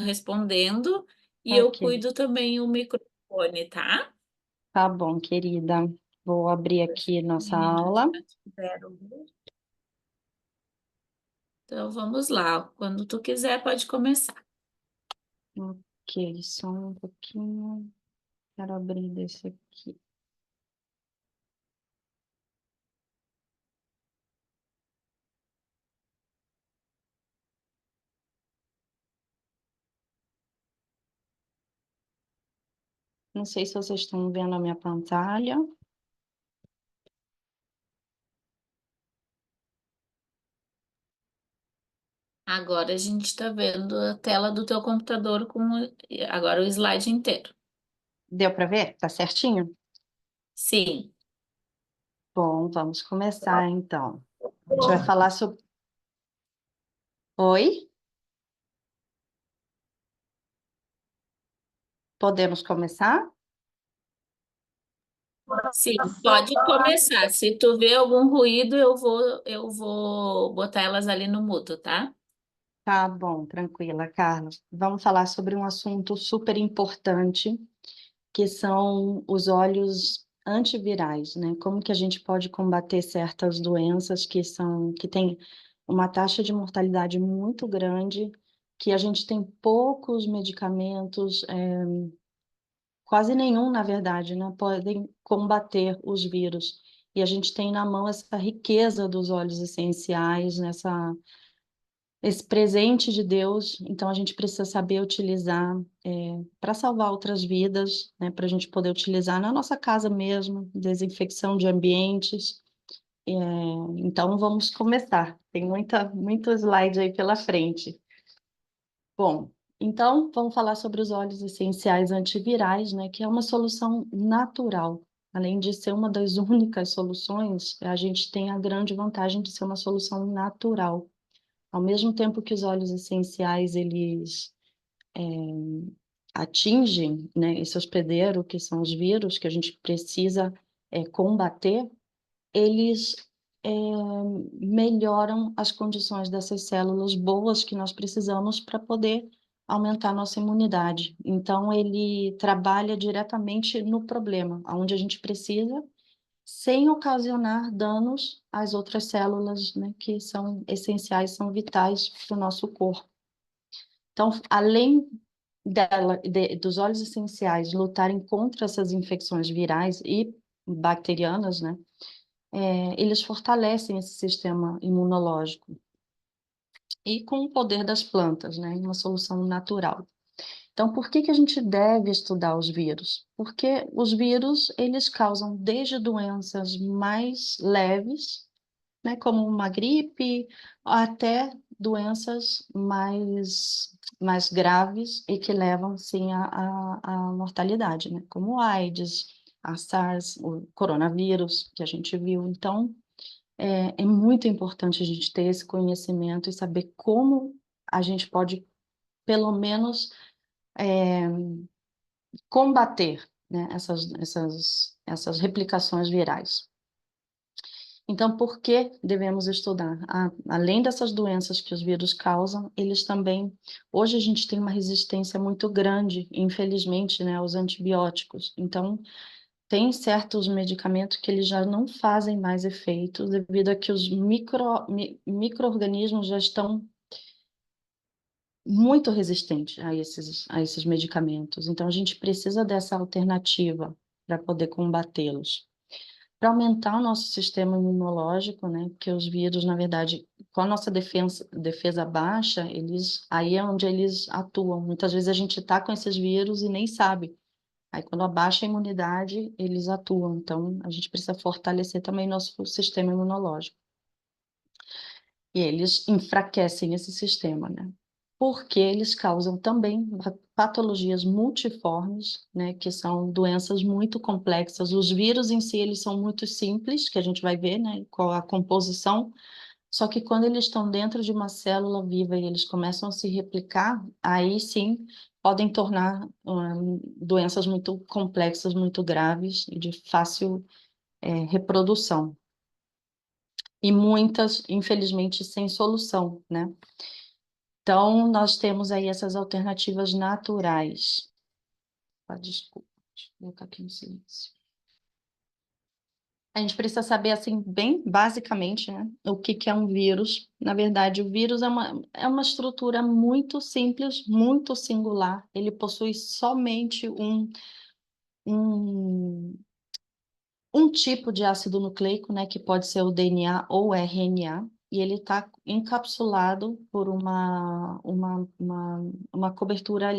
respondendo e eu Ok, cuido também o microfone, tá? tá bom, querida. Vou abrir As aqui nossa meninas aula. já tiveram. Então vamos lá. Quando tu quiser, pode começar. Ok, só um pouquinho. Quero abrir desse aqui. Não sei se vocês estão vendo a minha pantalha. Agora a gente está vendo a tela do teu computador agora o slide inteiro. Deu para ver? Tá certinho? Sim. Bom, vamos começar então. A gente vai falar sobre. Oi? Podemos começar? Sim, pode começar. Se tu vê algum ruído, eu vou botar elas ali no mudo, tá? Tá bom, tranquila, Carlos. Vamos falar sobre um assunto super importante, que são os óleos antivirais, né? Como que a gente pode combater certas doenças que têm uma taxa de mortalidade muito grande, que a gente tem poucos medicamentos, quase nenhum, na verdade, né? Podem combater os vírus. E a gente tem na mão essa riqueza dos óleos essenciais, esse presente de Deus, então a gente precisa saber utilizar para salvar outras vidas, né, para a gente poder utilizar na nossa casa mesmo, desinfecção de ambientes. É, então vamos começar. Tem muito slide aí pela frente. Bom, então vamos falar sobre os óleos essenciais antivirais, né, que é uma solução natural. Além de ser uma das únicas soluções, a gente tem a grande vantagem de ser uma solução natural. Ao mesmo tempo que os óleos essenciais, eles atingem, né, esse hospedeiro, que são os vírus, que a gente precisa combater, eles é, melhoram as condições dessas células boas que nós precisamos para poder aumentar nossa imunidade. Então, ele trabalha diretamente no problema, onde a gente precisa, sem ocasionar danos às outras células, né, que são essenciais, são vitais para o nosso corpo. Então, além dos óleos essenciais lutarem contra essas infecções virais e bacterianas, né, eles fortalecem esse sistema imunológico. E com o poder das plantas, né, uma solução natural. Então, por que que a gente deve estudar os vírus? Porque os vírus, eles causam desde doenças mais leves, né, como uma gripe, até doenças mais graves e que levam, sim, à mortalidade, né, como o AIDS, a SARS, o coronavírus, que a gente viu. Então, é muito importante a gente ter esse conhecimento e saber como a gente pode, pelo menos, combater, né, essas replicações virais. Então, por que devemos estudar? Além dessas doenças que os vírus causam, eles também. Hoje a gente tem uma resistência muito grande, infelizmente, né, aos antibióticos. Então, tem certos medicamentos que eles já não fazem mais efeito devido a que os micro-organismos já estão muito resistentes a esses medicamentos. Então, a gente precisa dessa alternativa para poder combatê-los. Para aumentar o nosso sistema imunológico, né? Porque os vírus, na verdade, com a nossa defesa baixa, aí é onde eles atuam. Muitas vezes a gente está com esses vírus e nem sabe. Aí, quando abaixa a imunidade, eles atuam. Então, a gente precisa fortalecer também nosso sistema imunológico. E eles enfraquecem esse sistema, né? Porque eles causam também patologias multiformes, né, que são doenças muito complexas. Os vírus em si, eles são muito simples, que a gente vai ver, né, qual a composição, só que quando eles estão dentro de uma célula viva e eles começam a se replicar, aí sim podem tornar doenças muito complexas, muito graves e de fácil reprodução. E muitas, infelizmente, sem solução, né? Então, nós temos aí essas alternativas naturais. Ah, desculpa, deixa eu colocar aqui no silêncio. A gente precisa saber, assim, bem basicamente, né, o que que é um vírus. Na verdade, o vírus é uma estrutura muito simples, muito singular. Ele possui somente um, um tipo de ácido nucleico, né, que pode ser o DNA ou o RNA, e ele está encapsulado por uma cobertura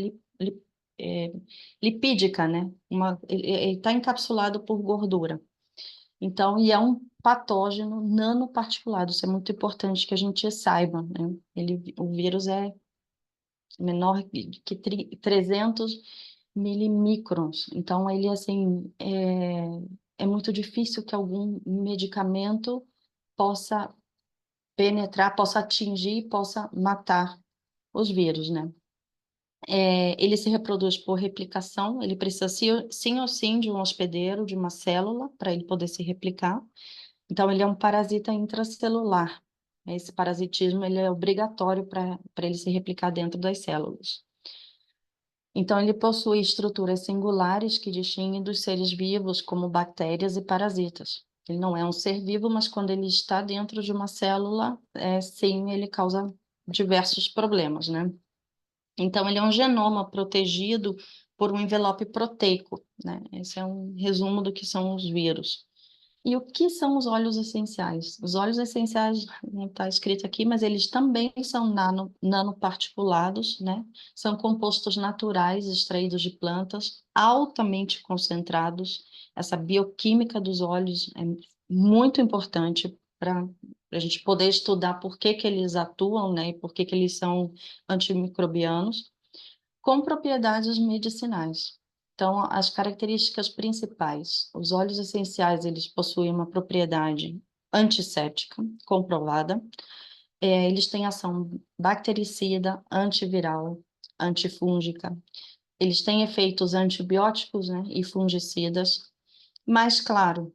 é, lipídica, né? Ele está encapsulado por gordura. Então, e é um patógeno nanoparticulado, isso é muito importante que a gente saiba, né? O vírus é menor que 300 milimicrons, então ele, assim, é muito difícil que algum medicamento possa penetrar, possa atingir, possa matar os vírus, né? Ele se reproduz por replicação, ele precisa sim ou sim de um hospedeiro, de uma célula, para ele poder se replicar. Então, ele é um parasita intracelular. Esse parasitismo ele é obrigatório para ele se replicar dentro das células. Então, ele possui estruturas singulares que distinguem dos seres vivos, como bactérias e parasitas. Ele não é um ser vivo, mas quando ele está dentro de uma célula, sim, ele causa diversos problemas, né? Então, ele é um genoma protegido por um envelope proteico, né? Esse é um resumo do que são os vírus. E o que são os óleos essenciais? Os óleos essenciais, não está escrito aqui, mas eles também são nanoparticulados, né? São compostos naturais extraídos de plantas, altamente concentrados. Essa bioquímica dos óleos é muito importante para a gente poder estudar por que que eles atuam, né? E por que que eles são antimicrobianos com propriedades medicinais. Então, as características principais, os óleos essenciais, eles possuem uma propriedade antisséptica comprovada, eles têm ação bactericida, antiviral, antifúngica, eles têm efeitos antibióticos, né, e fungicidas, mas, claro,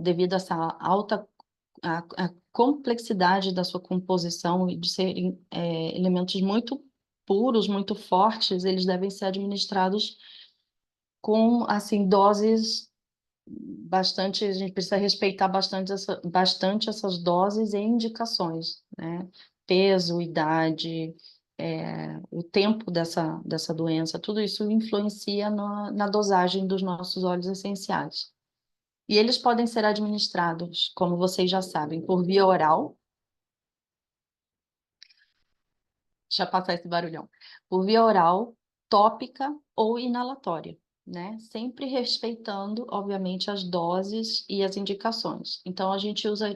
devido a essa alta a complexidade da sua composição e de serem elementos muito puros, muito fortes, eles devem ser administrados com, assim, doses bastante, a gente precisa respeitar bastante essas doses e indicações, né? Peso, idade, o tempo dessa doença, tudo isso influencia na dosagem dos nossos óleos essenciais. E eles podem ser administrados, como vocês já sabem, por via oral. Deixa eu passar esse barulhão. Por via oral, tópica ou inalatória, né? Sempre respeitando, obviamente, as doses e as indicações. Então, a gente usa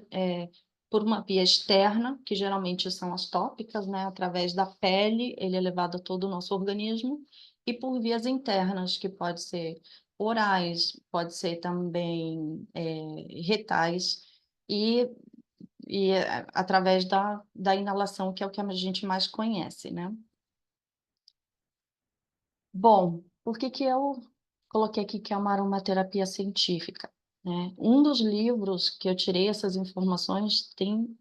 por uma via externa, que geralmente são as tópicas, né? Através da pele, ele é levado a todo o nosso organismo, e por vias internas, que pode ser orais, pode ser também retais, e através da inalação, que é o que a gente mais conhece, né? Bom, por que que eu coloquei aqui que é uma aromaterapia científica, né? Um dos livros que eu tirei essas informações tem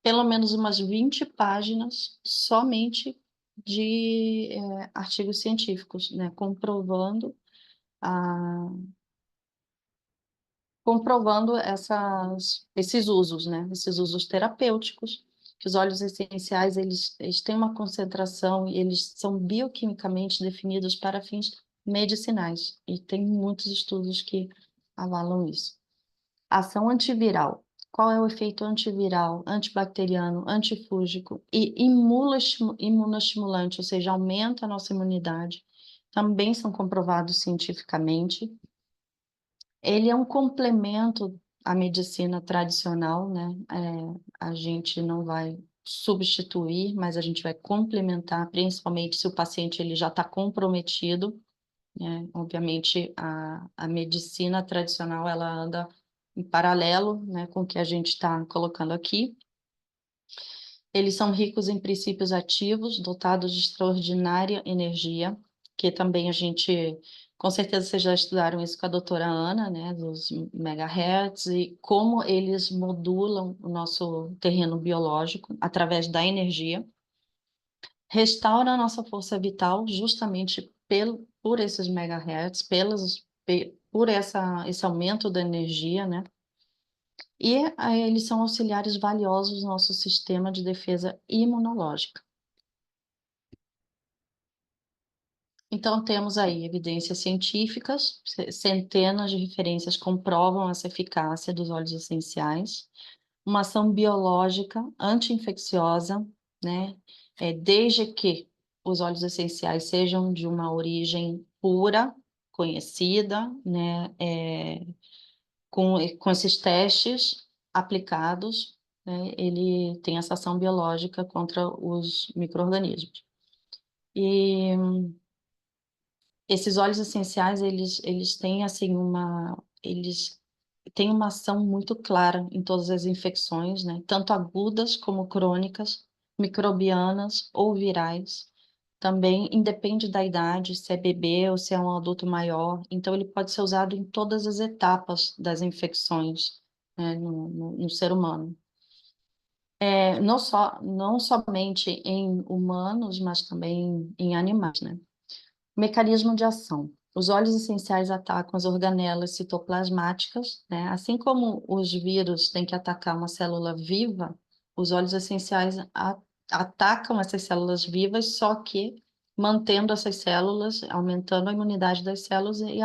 pelo menos umas 20 páginas somente de artigos científicos, né? Comprovando esses usos, né? Esses usos terapêuticos, que os óleos essenciais, eles têm uma concentração e eles são bioquimicamente definidos para fins medicinais, e tem muitos estudos que avalam isso. Ação antiviral. Qual é o efeito antiviral, antibacteriano, antifúngico e imunostimulante, ou seja, aumenta a nossa imunidade, também são comprovados cientificamente. Ele é um complemento à medicina tradicional, né? A gente não vai substituir, mas a gente vai complementar, principalmente se o paciente ele já está comprometido, né? Obviamente, a medicina tradicional, ela anda em paralelo, né, com o que a gente está colocando aqui. Eles são ricos em princípios ativos, dotados de extraordinária energia, que também a gente, com certeza vocês já estudaram isso com a doutora Ana, né, dos megahertz, e como eles modulam o nosso terreno biológico através da energia. restaura a nossa força vital justamente por esses megahertz, por esse aumento da energia, né? E eles são auxiliares valiosos no nosso sistema de defesa imunológica. Então, temos aí evidências científicas, centenas de referências comprovam essa eficácia dos óleos essenciais, uma ação biológica anti-infecciosa, né? Desde que os óleos essenciais sejam de uma origem pura, conhecida, né? Com esses testes aplicados, né? Ele tem essa ação biológica contra os micro-organismos. E esses óleos essenciais, eles têm, assim, eles têm uma ação muito clara em todas as infecções, né? Tanto agudas como crônicas, microbianas ou virais. Também independe da idade, se é bebê ou se é um adulto maior. Então, ele pode ser usado em todas as etapas das infecções, né, no ser humano. Não somente em humanos, mas também em animais, né? Mecanismo de ação. Os óleos essenciais atacam as organelas citoplasmáticas, né? Assim como os vírus têm que atacar uma célula viva, os óleos essenciais atacam essas células vivas, só que mantendo essas células, aumentando a imunidade das células e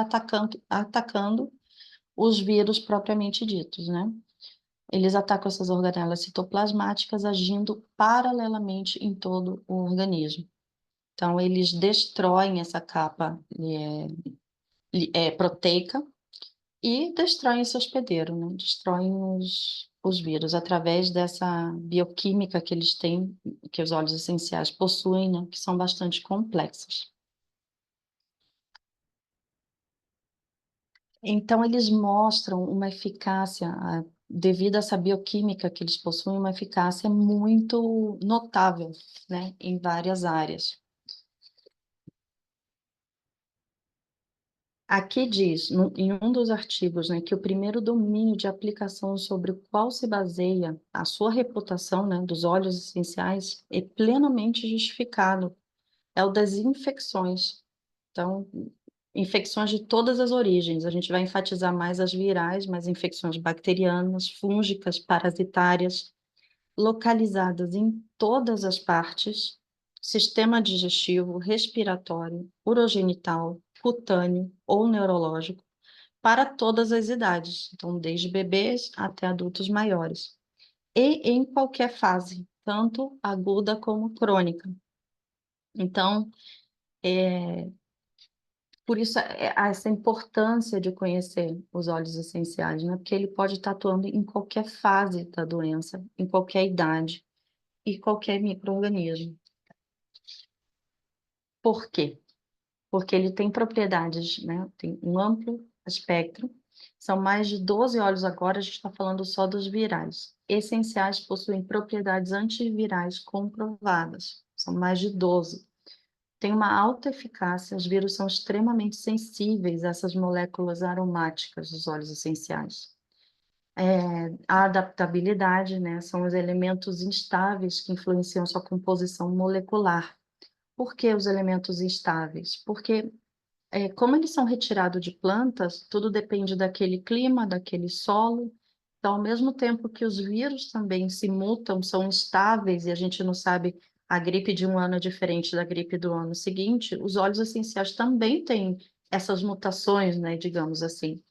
atacando os vírus propriamente ditos, né? Eles atacam essas organelas citoplasmáticas agindo paralelamente em todo o organismo. Então, eles destroem essa capa proteica e destroem esse hospedeiro, né? Destroem os vírus através dessa bioquímica que eles têm, que os óleos essenciais possuem, né? Que são bastante complexas. Então, eles mostram uma eficácia, devido a essa bioquímica que eles possuem, uma eficácia muito notável, né? Em várias áreas. Aqui diz, em um dos artigos, né, que o primeiro domínio de aplicação sobre o qual se baseia a sua reputação, né, dos óleos essenciais é plenamente justificado, é o das infecções. Então, infecções de todas as origens, a gente vai enfatizar mais as virais, mas infecções bacterianas, fúngicas, parasitárias, localizadas em todas as partes, sistema digestivo, respiratório, urogenital, cutâneo ou neurológico, para todas as idades, então desde bebês até adultos maiores, e em qualquer fase, tanto aguda como crônica. Então, por isso essa importância de conhecer os óleos essenciais, né? Porque ele pode estar atuando em qualquer fase da doença, em qualquer idade e qualquer micro-organismo. Por quê? Porque ele tem propriedades, né? Tem um amplo espectro. São mais de 12 óleos agora, a gente está falando só dos virais. Essenciais possuem propriedades antivirais comprovadas. São mais de 12. Tem uma alta eficácia, os vírus são extremamente sensíveis a essas moléculas aromáticas dos óleos essenciais. A adaptabilidade, né? São os elementos instáveis que influenciam sua composição molecular. Por que os elementos instáveis? Porque, como eles são retirados de plantas, tudo depende daquele clima, daquele solo. Então, ao mesmo tempo que os vírus também se mutam, são instáveis, e a gente não sabe, a gripe de um ano é diferente da gripe do ano seguinte, os óleos essenciais também têm essas mutações, né, digamos assim.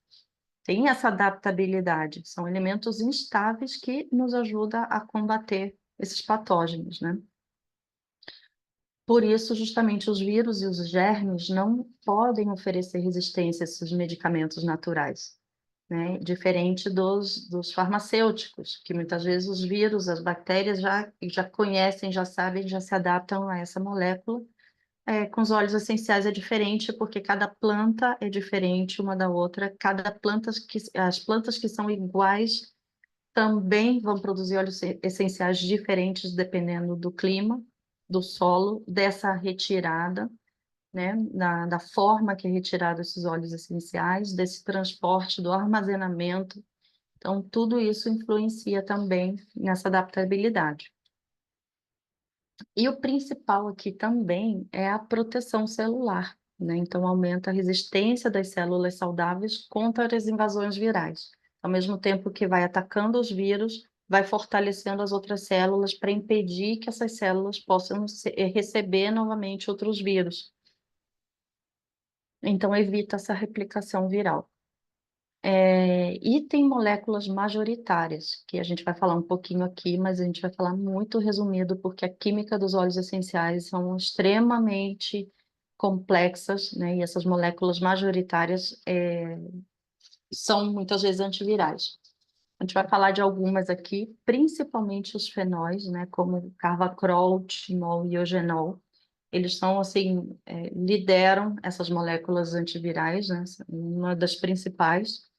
Tem essa adaptabilidade. São elementos instáveis que nos ajudam a combater esses patógenos, né? Por isso, justamente, os vírus e os germes não podem oferecer resistência a esses medicamentos naturais, né? Diferente dos farmacêuticos, que muitas vezes os vírus, as bactérias já conhecem, já sabem, já se adaptam a essa molécula. Com os óleos essenciais é diferente, porque cada planta é diferente uma da outra, as plantas que são iguais também vão produzir óleos essenciais diferentes dependendo do clima, do solo, dessa retirada, né, da forma que é retirado esses óleos essenciais, desse transporte, do armazenamento. Então, tudo isso influencia também nessa adaptabilidade. E o principal aqui também é a proteção celular, né? Então, aumenta a resistência das células saudáveis contra as invasões virais. Ao mesmo tempo que vai atacando os vírus, vai fortalecendo as outras células para impedir que essas células possam receber novamente outros vírus. Então, evita essa replicação viral. E tem moléculas majoritárias, que a gente vai falar um pouquinho aqui, mas a gente vai falar muito resumido, porque a química dos óleos essenciais são extremamente complexas, né? E essas moléculas majoritárias são muitas vezes antivirais. A gente vai falar de algumas aqui, principalmente os fenóis, né? Como carvacrol, timol e eugenol. Eles são, assim, lideram essas moléculas antivirais, né? Uma das principais.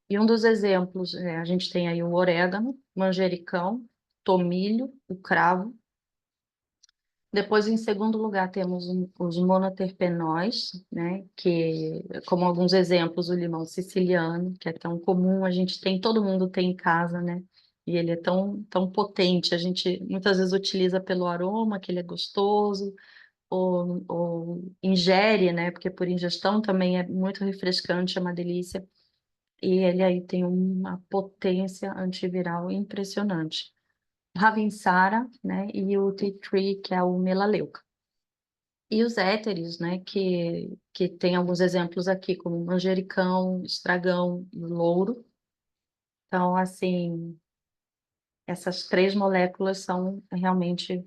E um dos exemplos, a gente tem aí o orégano, manjericão, tomilho, o cravo. Depois, em segundo lugar, temos os monoterpenóis, né, que, como alguns exemplos, o limão siciliano, que é tão comum, a gente tem, todo mundo tem em casa, né, e ele é tão potente, a gente muitas vezes utiliza pelo aroma, que ele é gostoso, ou ingere, né, porque por ingestão também é muito refrescante, é uma delícia. E ele aí tem uma potência antiviral impressionante. Ravinsara, né, e o tea tree, que é o melaleuca. E os éteres, né, que tem alguns exemplos aqui, como manjericão, estragão e louro. Então, assim, essas três moléculas são realmente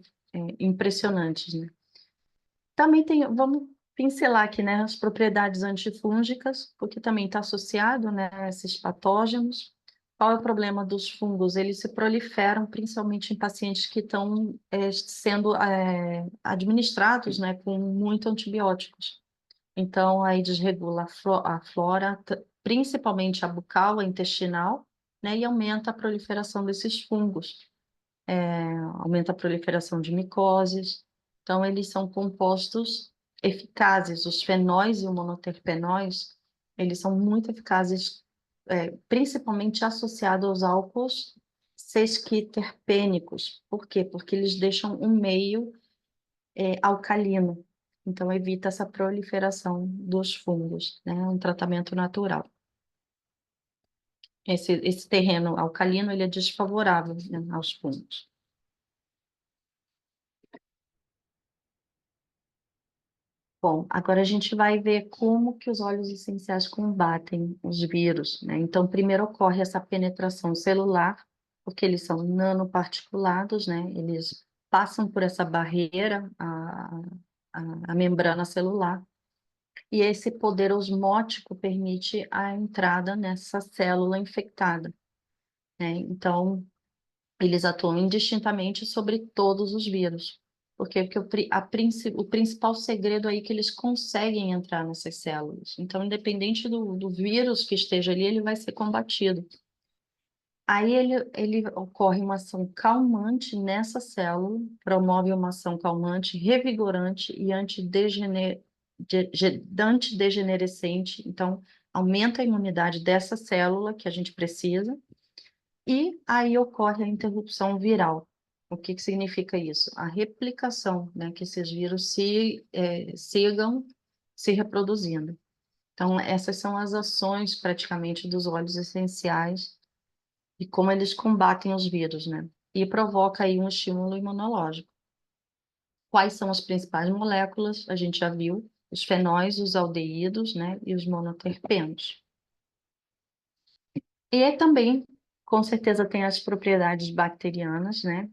impressionantes, né? Também tem, vamos pincelar aqui, né, as propriedades antifúngicas, porque também está associado, né, a esses patógenos. Qual é o problema dos fungos? Eles se proliferam principalmente em pacientes que estão sendo administrados, né, com muito antibióticos. Então, aí desregula a flora, principalmente a bucal, a intestinal, né, e aumenta a proliferação desses fungos, aumenta a proliferação de micoses. Então, eles são compostos eficazes. Os fenóis e os monoterpenóis, eles são muito eficazes, principalmente associados aos álcools sesquiterpênicos. Por quê? Porque eles deixam um meio alcalino. Então, evita essa proliferação dos fungos, né? É um tratamento natural. Esse terreno alcalino, ele é desfavorável, né, aos fungos. Bom, agora a gente vai ver como que os óleos essenciais combatem os vírus, né? Então, primeiro ocorre essa penetração celular, porque eles são nanoparticulados, né? Eles passam por essa barreira, a membrana celular, e esse poder osmótico permite a entrada nessa célula infectada, né? Então, eles atuam indistintamente sobre todos os vírus. Porque o principal segredo aí é que eles conseguem entrar nessas células. Então, independente do vírus que esteja ali, ele vai ser combatido. Aí ele ocorre uma ação calmante nessa célula, promove uma ação calmante, revigorante e antidegenerescente. Então, aumenta a imunidade dessa célula que a gente precisa, e aí ocorre a interrupção viral. O que que significa isso? A replicação, né, que esses vírus sigam se reproduzindo. Então, essas são as ações praticamente dos óleos essenciais e como eles combatem os vírus, né? E provoca aí um estímulo imunológico. Quais são as principais moléculas? A gente já viu, os fenóis, os aldeídos, né, e os monoterpenos. E aí também, com certeza, tem as propriedades bacterianas, né?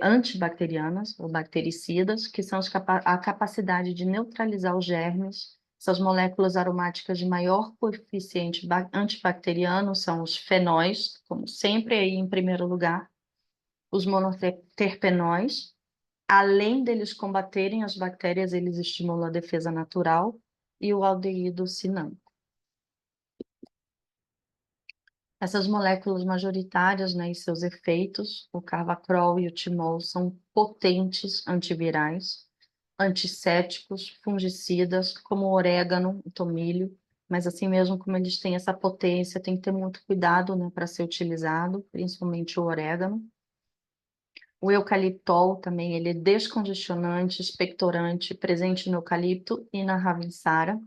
Antibacterianas ou bactericidas, que são a capacidade de neutralizar os germes. Essas moléculas aromáticas de maior coeficiente antibacteriano são os fenóis, como sempre aí em primeiro lugar, os monoterpenóis. Além deles combaterem as bactérias, eles estimulam a defesa natural, e o aldeído cinâmico. Essas moléculas majoritárias, né, e seus efeitos, o carvacrol e o timol, são potentes antivirais, antissépticos, fungicidas, como o orégano, o tomilho, mas assim mesmo como eles têm essa potência, tem que ter muito cuidado, né, para ser utilizado, principalmente o orégano. O eucaliptol também, ele é descongestionante, expectorante, presente no eucalipto e na ravensara.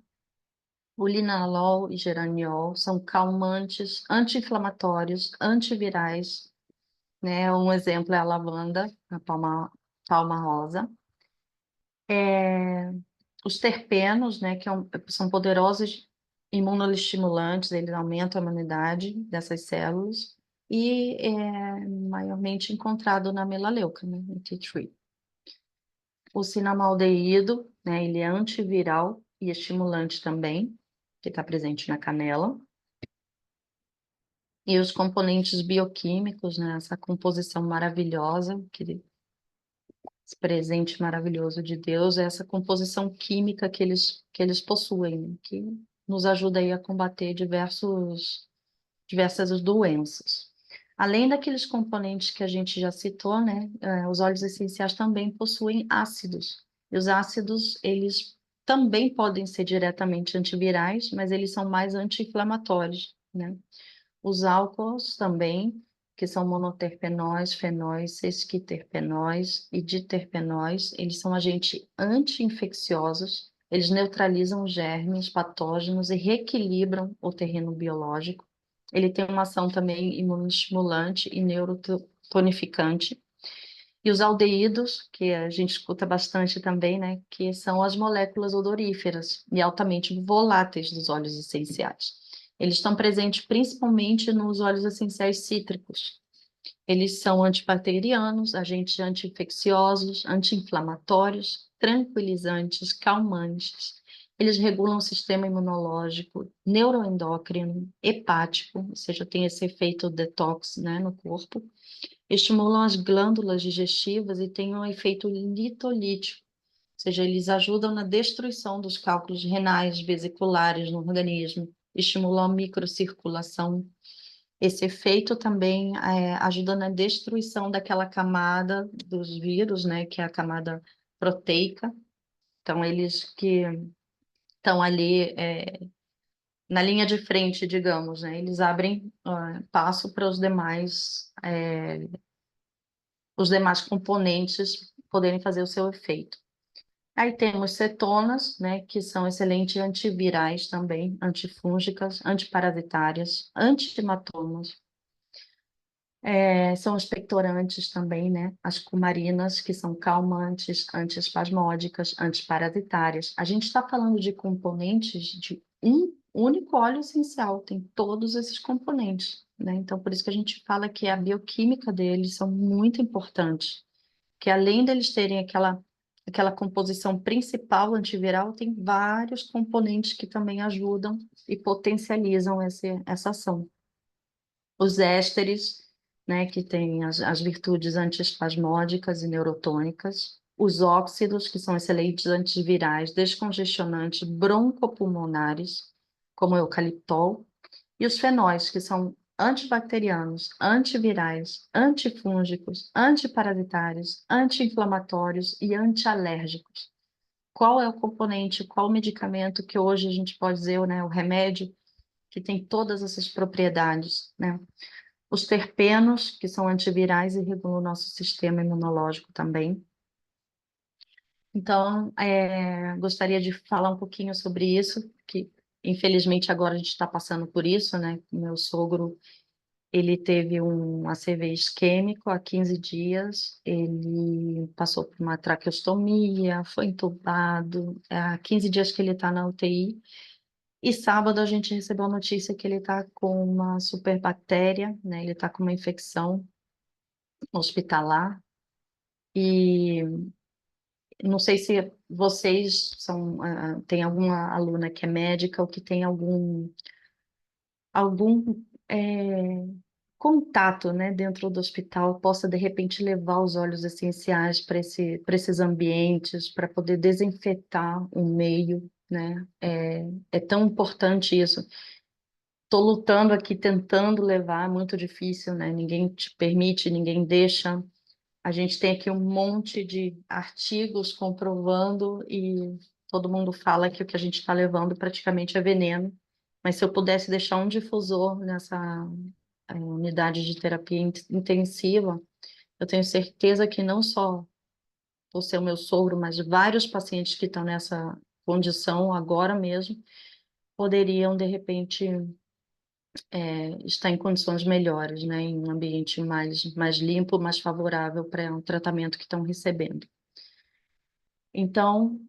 O linalol e geraniol são calmantes, anti-inflamatórios, antivirais, né? Um exemplo é a lavanda, a palma rosa. Os terpenos, né, são poderosos imunoestimulantes, eles aumentam a imunidade dessas células e é maiormente encontrado na melaleuca, né, no tea tree. O cinnamaldeído, né, ele é antiviral e estimulante também, que está presente na canela. E os componentes bioquímicos, né, essa composição maravilhosa, esse presente maravilhoso de Deus, é essa composição química que eles possuem, né, que nos ajuda aí a combater diversas doenças. Além daqueles componentes que a gente já citou, né, os óleos essenciais também possuem ácidos. E os ácidos, eles também podem ser diretamente antivirais, mas eles são mais anti-inflamatórios, né? Os álcools também, que são monoterpenóis, fenóis, sesquiterpenóis e diterpenóis, eles são agentes anti-infecciosos, eles neutralizam germes, patógenos e reequilibram o terreno biológico. Ele tem uma ação também imunoestimulante e neurotonificante. E os aldeídos, que a gente escuta bastante também, né, que são as moléculas odoríferas e altamente voláteis dos óleos essenciais. Eles estão presentes principalmente nos óleos essenciais cítricos. Eles são antibacterianos, agentes anti-infecciosos, anti-inflamatórios, tranquilizantes, calmantes. Eles regulam o sistema imunológico, neuroendócrino, hepático, ou seja, tem esse efeito detox, né, no corpo, estimulam as glândulas digestivas e têm um efeito litolítico, ou seja, eles ajudam na destruição dos cálculos renais, vesiculares no organismo, estimulam a microcirculação. Esse efeito também ajuda na destruição daquela camada dos vírus, né, que é a camada proteica. Então, eles que estão ali na linha de frente, digamos, né, eles abrem passo para os demais componentes poderem fazer o seu efeito. Aí temos cetonas, né, que são excelentes antivirais também, antifúngicas, antiparasitárias, anti-hematomas. São expectorantes também, né? As cumarinas, que são calmantes, antiespasmódicas, antiparasitárias. A gente está falando de componentes de um único óleo essencial, tem todos esses componentes, né? Então, por isso que a gente fala que a bioquímica deles são muito importantes, que além deles terem aquela composição principal antiviral, tem vários componentes que também ajudam e potencializam essa ação. Os ésteres, né, que têm as virtudes antiespasmódicas e neurotônicas, os óxidos, que são excelentes antivirais, descongestionantes, broncopulmonares, como o eucaliptol, e os fenóis, que são antibacterianos, antivirais, antifúngicos, antiparasitários, anti-inflamatórios e antialérgicos. Qual é o componente, qual o medicamento que hoje a gente pode dizer, né, o remédio que tem todas essas propriedades, né? Os terpenos, que são antivirais e regulam o nosso sistema imunológico também. Então, gostaria de falar um pouquinho sobre isso, que infelizmente agora a gente está passando por isso, né? Meu sogro, ele teve um ACV isquêmico há 15 dias, ele passou por uma traqueostomia, foi entubado, há 15 dias que ele está na UTI, e sábado a gente recebeu a notícia que ele está com uma superbactéria, né? Ele está com uma infecção hospitalar, e não sei se vocês tem alguma aluna que é médica ou que tem algum contato, né, dentro do hospital, possa de repente levar os óleos essenciais para esses ambientes, para poder desinfetar o meio, né? É tão importante isso. Estou lutando aqui, tentando levar, é muito difícil, né? Ninguém te permite, ninguém deixa. A gente tem aqui um monte de artigos comprovando e todo mundo fala que o que a gente está levando praticamente é veneno. Mas se eu pudesse deixar um difusor nessa unidade de terapia intensiva, Eu tenho certeza que não só por ser o meu sogro, mas vários pacientes que estão nessa condição agora mesmo poderiam, de repente, estar em condições melhores, né, em um ambiente mais limpo, mais favorável para o tratamento que estão recebendo. Então,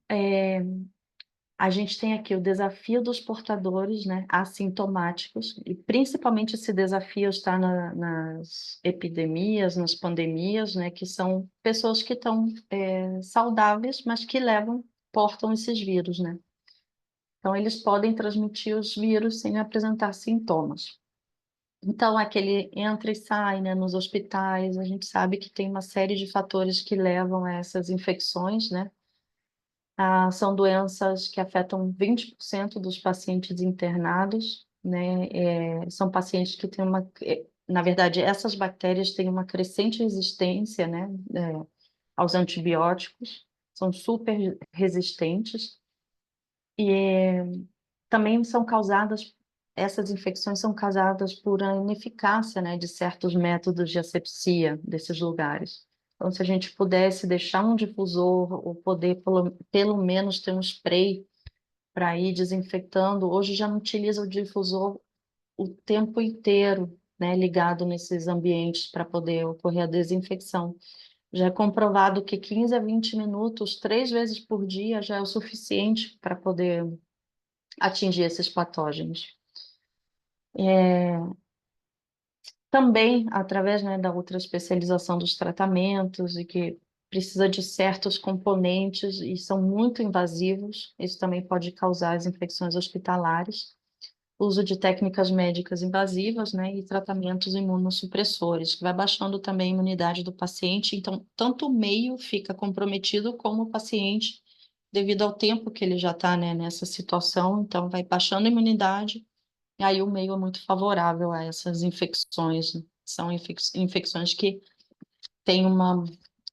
a gente tem aqui o desafio dos portadores, né, assintomáticos, e principalmente esse desafio está nas epidemias, nas pandemias, né, que são pessoas que estão saudáveis, mas que portam esses vírus, né? Então, eles podem transmitir os vírus sem apresentar sintomas. Então, aquele entra e sai, né, nos hospitais, a gente sabe que tem uma série de fatores que levam a essas infecções, né? São doenças que afetam 20% dos pacientes internados, né? São pacientes que têm na verdade, essas bactérias têm uma crescente resistência, né, aos antibióticos, são super resistentes e também essas infecções são causadas por a ineficácia, né, de certos métodos de asepsia desses lugares. Então, se a gente pudesse deixar um difusor, ou poder pelo menos ter um spray para ir desinfetando, hoje já não utiliza o difusor o tempo inteiro, né, ligado nesses ambientes para poder ocorrer a desinfecção. Já é comprovado que 15 a 20 minutos, 3 vezes por dia, já é o suficiente para poder atingir esses patógenos. Também através, né, da outra especialização dos tratamentos e que precisa de certos componentes e são muito invasivos, isso também pode causar as infecções hospitalares. Uso de técnicas médicas invasivas, né, e tratamentos imunossupressores, que vai baixando também a imunidade do paciente, então tanto o meio fica comprometido como o paciente, devido ao tempo que ele já está, né, nessa situação, então vai baixando a imunidade. E aí o meio é muito favorável a essas infecções, né? São infecções que têm uma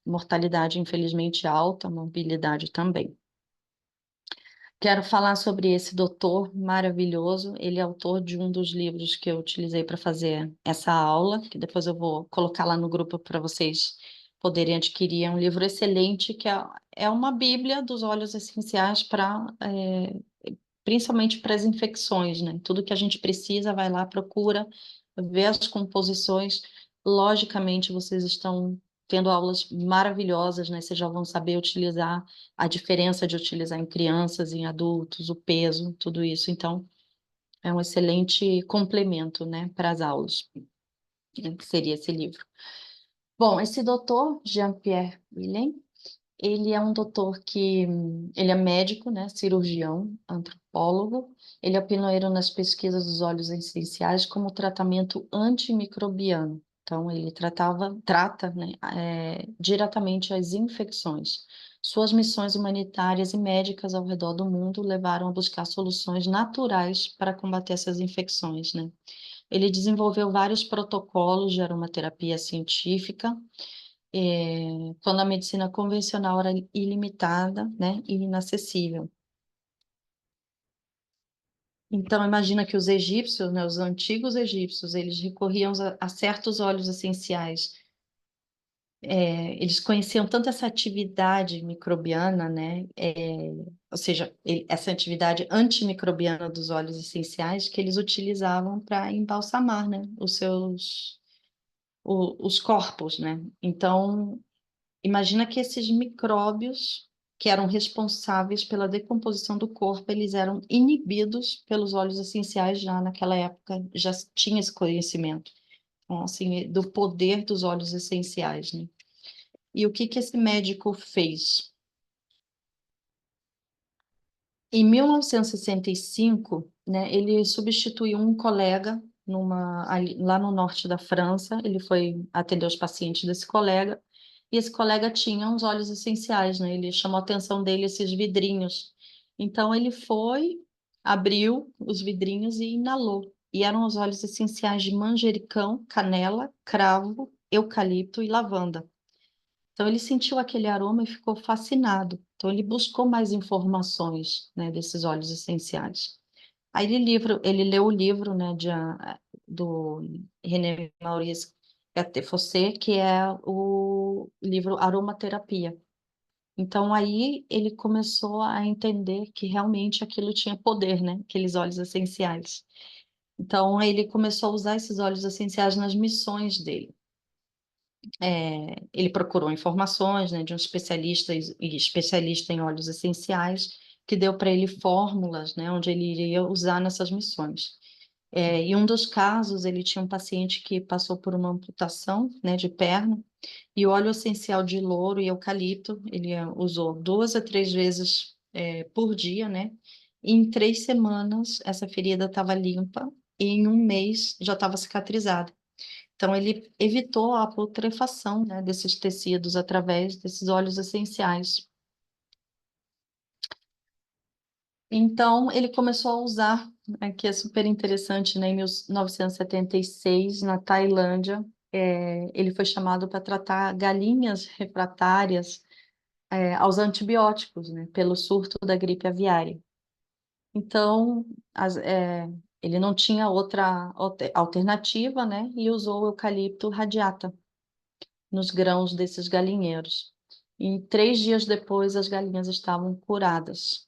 mortalidade, infelizmente, alta, morbidade também. Quero falar sobre esse doutor maravilhoso. Ele é autor de um dos livros que eu utilizei para fazer essa aula, que depois eu vou colocar lá no grupo para vocês poderem adquirir. É um livro excelente, que é uma bíblia dos óleos essenciais principalmente para as infecções, né? Tudo que a gente precisa, vai lá, procura, vê as composições. Logicamente, vocês estão tendo aulas maravilhosas, né? Vocês já vão saber utilizar a diferença de utilizar em crianças, em adultos, o peso, tudo isso. Então, é um excelente complemento, né, para as aulas, né, que seria esse livro. Bom, esse doutor, Jean-Pierre Willen, ele é um doutor ele é médico, né, cirurgião, antropólogo. Ele é pioneiro nas pesquisas dos óleos essenciais como tratamento antimicrobiano. Então, ele trata, né, diretamente as infecções. Suas missões humanitárias e médicas ao redor do mundo levaram a buscar soluções naturais para combater essas infecções, né? Ele desenvolveu vários protocolos de aromaterapia científica, quando a medicina convencional era ilimitada, né, e inacessível. Então, imagina que os egípcios, né, os antigos egípcios, eles recorriam a certos óleos essenciais. Eles conheciam tanto essa atividade microbiana, né, ou seja, essa atividade antimicrobiana dos óleos essenciais, que eles utilizavam para embalsamar, né, os corpos, né? Então, imagina que esses micróbios que eram responsáveis pela decomposição do corpo, eles eram inibidos pelos óleos essenciais já naquela época, já tinha esse conhecimento, então, assim, do poder dos óleos essenciais, né? E o que que esse médico fez? Em 1965, né, ele substituiu um colega lá no norte da França. Ele foi atender os pacientes desse colega, e esse colega tinha uns óleos essenciais, né? Ele chamou a atenção dele esses vidrinhos. Então ele foi, abriu os vidrinhos e inalou. E eram os óleos essenciais de manjericão, canela, cravo, eucalipto e lavanda. Então, ele sentiu aquele aroma e ficou fascinado. Então, ele buscou mais informações, né, desses óleos essenciais. Aí, ele leu o livro, né, do René Maurice, HTFOC, que é o livro Aromaterapia. Então, aí ele começou a entender que realmente aquilo tinha poder, né? Aqueles óleos essenciais. Então, ele começou a usar esses óleos essenciais nas missões dele. Ele procurou informações, né, de um especialista em óleos essenciais, que deu para ele fórmulas, né, onde ele iria usar nessas missões. Em um dos casos, ele tinha um paciente que passou por uma amputação, né, de perna, e o óleo essencial de louro e eucalipto, ele usou 2 a 3 vezes por dia, né? E em 3 semanas, essa ferida estava limpa e em um mês já estava cicatrizada. Então, ele evitou a putrefação, né, desses tecidos através desses óleos essenciais. Então, ele começou a usar, né, que é super interessante, né, em 1976, na Tailândia, ele foi chamado para tratar galinhas refratárias, aos antibióticos, né, pelo surto da gripe aviária. Então, ele não tinha outra alternativa, né, e usou o eucalipto radiata nos grãos desses galinheiros. E 3 dias depois, as galinhas estavam curadas.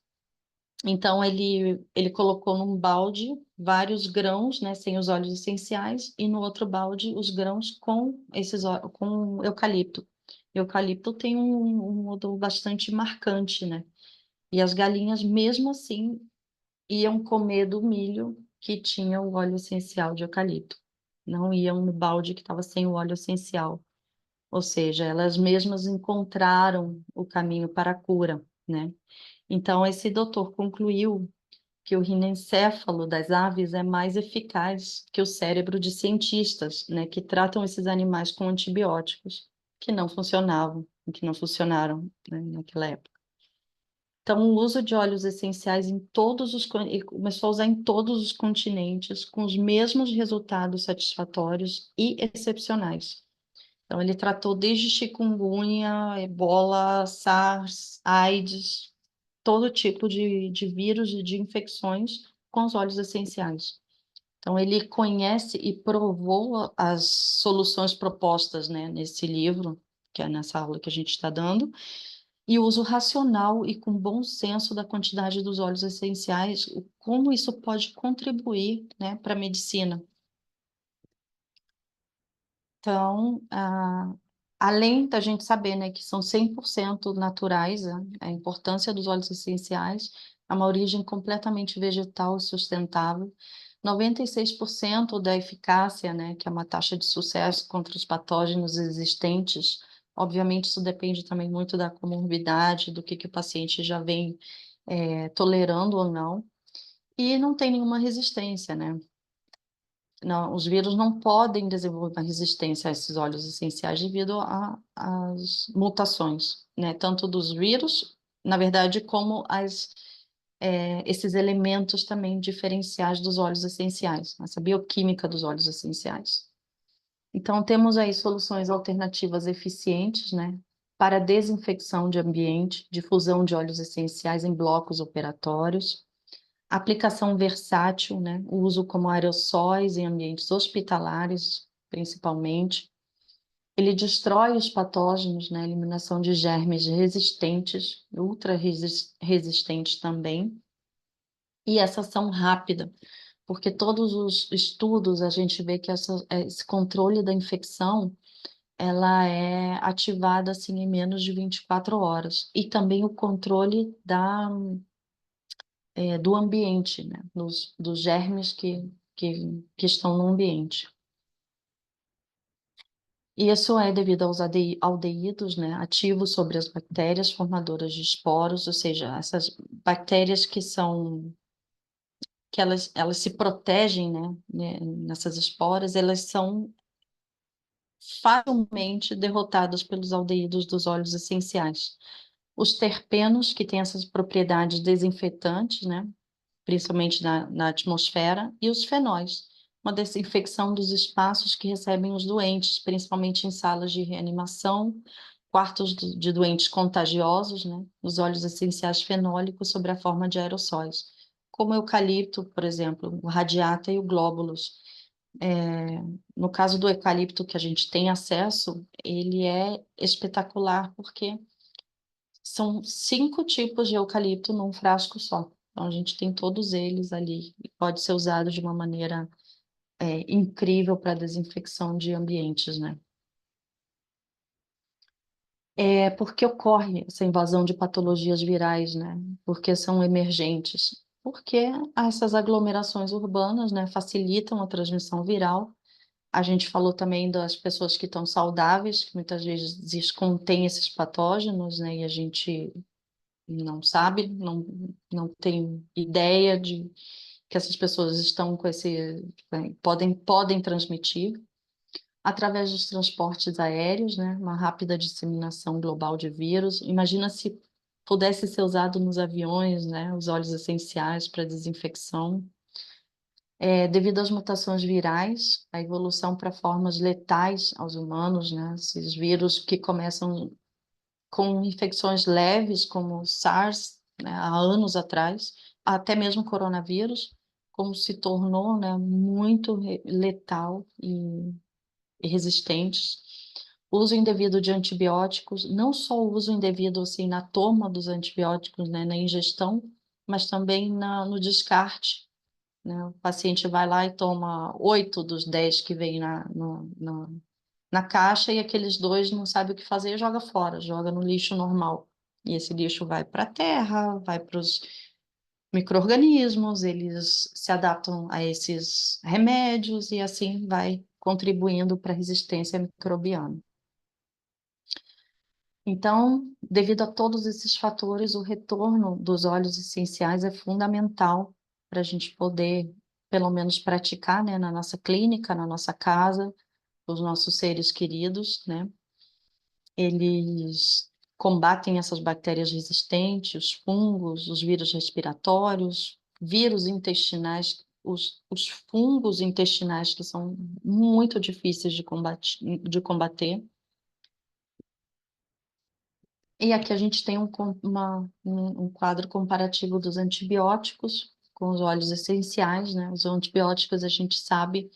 Então, ele colocou num balde vários grãos, né, sem os óleos essenciais, e no outro balde os grãos com eucalipto. Eucalipto tem um odor bastante marcante, né? E as galinhas, mesmo assim, iam comer do milho que tinha o óleo essencial de eucalipto. Não iam no balde que estava sem o óleo essencial. Ou seja, elas mesmas encontraram o caminho para a cura, né? Então, esse doutor concluiu que o rinencéfalo das aves é mais eficaz que o cérebro de cientistas, né, que tratam esses animais com antibióticos que não funcionavam, que não funcionaram, né, naquela época. Então, o uso de óleos essenciais ele começou a usar em todos os continentes, com os mesmos resultados satisfatórios e excepcionais. Então, ele tratou desde chikungunya, ebola, SARS, AIDS, todo tipo de vírus e de infecções com os óleos essenciais. Então, ele conhece e provou as soluções propostas, né, nesse livro, que é nessa aula que a gente está dando, e o uso racional e com bom senso da quantidade dos óleos essenciais, como isso pode contribuir, né, para a medicina. Então, além da gente saber, né, que são 100% naturais, né, a importância dos óleos essenciais, é uma origem completamente vegetal e sustentável, 96% da eficácia, né, que é uma taxa de sucesso contra os patógenos existentes. Obviamente, isso depende também muito da comorbidade, do que o paciente já vem tolerando ou não, e não tem nenhuma resistência, né? Não, os vírus não podem desenvolver uma resistência a esses óleos essenciais devido às mutações, né? Tanto dos vírus, na verdade, como esses elementos também diferenciais dos óleos essenciais, essa bioquímica dos óleos essenciais. Então, temos aí soluções alternativas eficientes, né? Para desinfecção de ambiente, difusão de óleos essenciais em blocos operatórios, aplicação versátil, né? O uso como aerossóis em ambientes hospitalares, principalmente. Ele destrói os patógenos, né? Eliminação de germes resistentes, resistentes também. E essa ação rápida, porque todos os estudos a gente vê que esse controle da infecção ela é ativada assim em menos de 24 horas. E também o controle do ambiente, né? Dos germes que estão no ambiente. E isso é devido aos aldeídos, né, ativos sobre as bactérias formadoras de esporos, ou seja, essas bactérias que elas se protegem, nessas esporas, elas são facilmente derrotadas pelos aldeídos dos óleos essenciais. Os terpenos, que têm essas propriedades desinfetantes, né, principalmente na atmosfera, e os fenóis, uma desinfecção dos espaços que recebem os doentes, principalmente em salas de reanimação, quartos de doentes contagiosos, né? Os óleos essenciais fenólicos sob a forma de aerossóis, como o eucalipto, por exemplo, o radiata e o glóbulos. No caso do eucalipto que a gente tem acesso, ele é espetacular porque são 5 tipos de eucalipto num frasco só. Então, a gente tem todos eles ali e pode ser usado de uma maneira incrível para desinfecção de ambientes, né? É porque ocorre essa invasão de patologias virais, né? Porque são emergentes. Porque essas aglomerações urbanas, né, facilitam a transmissão viral. A gente falou também das pessoas que estão saudáveis, que muitas vezes contêm esses patógenos, né? E a gente não sabe, não tem ideia de que essas pessoas estão com esse, podem transmitir através dos transportes aéreos, né? Uma rápida disseminação global de vírus. Imagina se pudesse ser usado nos aviões, né? Os óleos essenciais para desinfecção. Devido às mutações virais, a evolução para formas letais aos humanos, né? Esses vírus que começam com infecções leves, como o SARS, né, há anos atrás, até mesmo coronavírus, como se tornou, né, muito letal e resistentes. Uso indevido de antibióticos, não só o uso indevido assim, na toma dos antibióticos, né, na ingestão, mas também no descarte, né? O paciente vai lá e toma 8 dos 10 que vem na caixa e aqueles 2 não sabe o que fazer e joga fora, joga no lixo normal. E esse lixo vai para a terra, vai para os micro-organismos, eles se adaptam a esses remédios e assim vai contribuindo para a resistência microbiana. Então, devido a todos esses fatores, o retorno dos óleos essenciais é fundamental para a gente poder, pelo menos, praticar, né, na nossa clínica, na nossa casa, os nossos seres queridos, né? Eles combatem essas bactérias resistentes, os fungos, os vírus respiratórios, vírus intestinais, os fungos intestinais que são muito difíceis de combater. E aqui a gente tem um quadro comparativo dos antibióticos com os óleos essenciais, né? Os antibióticos a gente sabe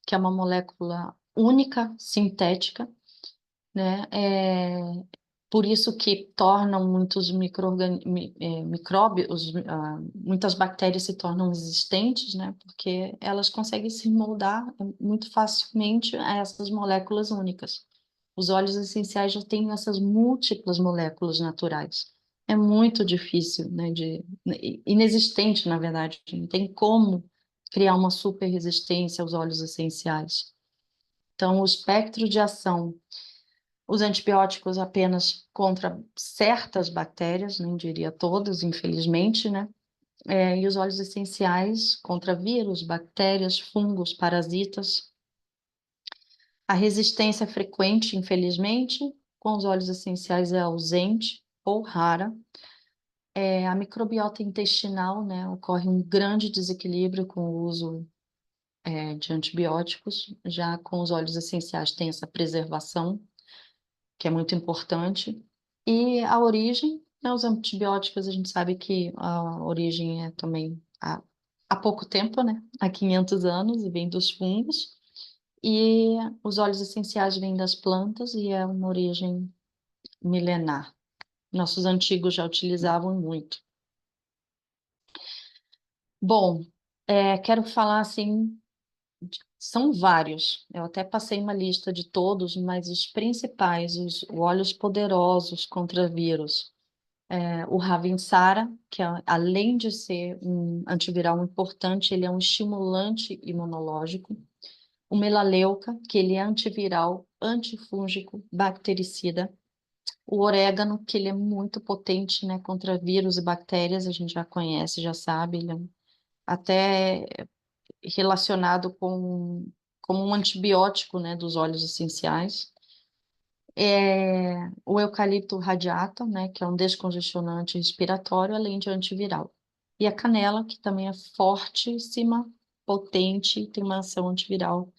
que é uma molécula única, sintética, né? Por isso que tornam muitos micróbios, muitas bactérias se tornam resistentes, né? Porque elas conseguem se moldar muito facilmente a essas moléculas únicas. Os óleos essenciais já têm essas múltiplas moléculas naturais. É muito difícil, né? Inexistente, na verdade. Não tem como criar uma super resistência aos óleos essenciais. Então, o espectro de ação, os antibióticos apenas contra certas bactérias, não diria todas, infelizmente, né? E os óleos essenciais contra vírus, bactérias, fungos, parasitas. A resistência é frequente, infelizmente, com os óleos essenciais é ausente ou rara. A microbiota intestinal, né? Ocorre um grande desequilíbrio com o uso de antibióticos, já com os óleos essenciais tem essa preservação, que é muito importante. E a origem, né, os antibióticos, a gente sabe que a origem é também há pouco tempo, né, há 500 anos, e vem dos fungos. E os óleos essenciais vêm das plantas e é uma origem milenar. Nossos antigos já utilizavam muito. Bom, quero falar assim, são vários. Eu até passei uma lista de todos, mas os principais, os óleos poderosos contra vírus. O Ravinsara, que além de ser um antiviral importante, ele é um estimulante imunológico. O melaleuca, que ele é antiviral, antifúngico, bactericida. O orégano, que ele é muito potente, né, contra vírus e bactérias, a gente já conhece, já sabe, ele é até relacionado como um antibiótico, né, dos óleos essenciais. O eucalipto radiata, né, que é um descongestionante respiratório, além de antiviral. E a canela, que também é fortíssima, potente, tem uma ação antiviral,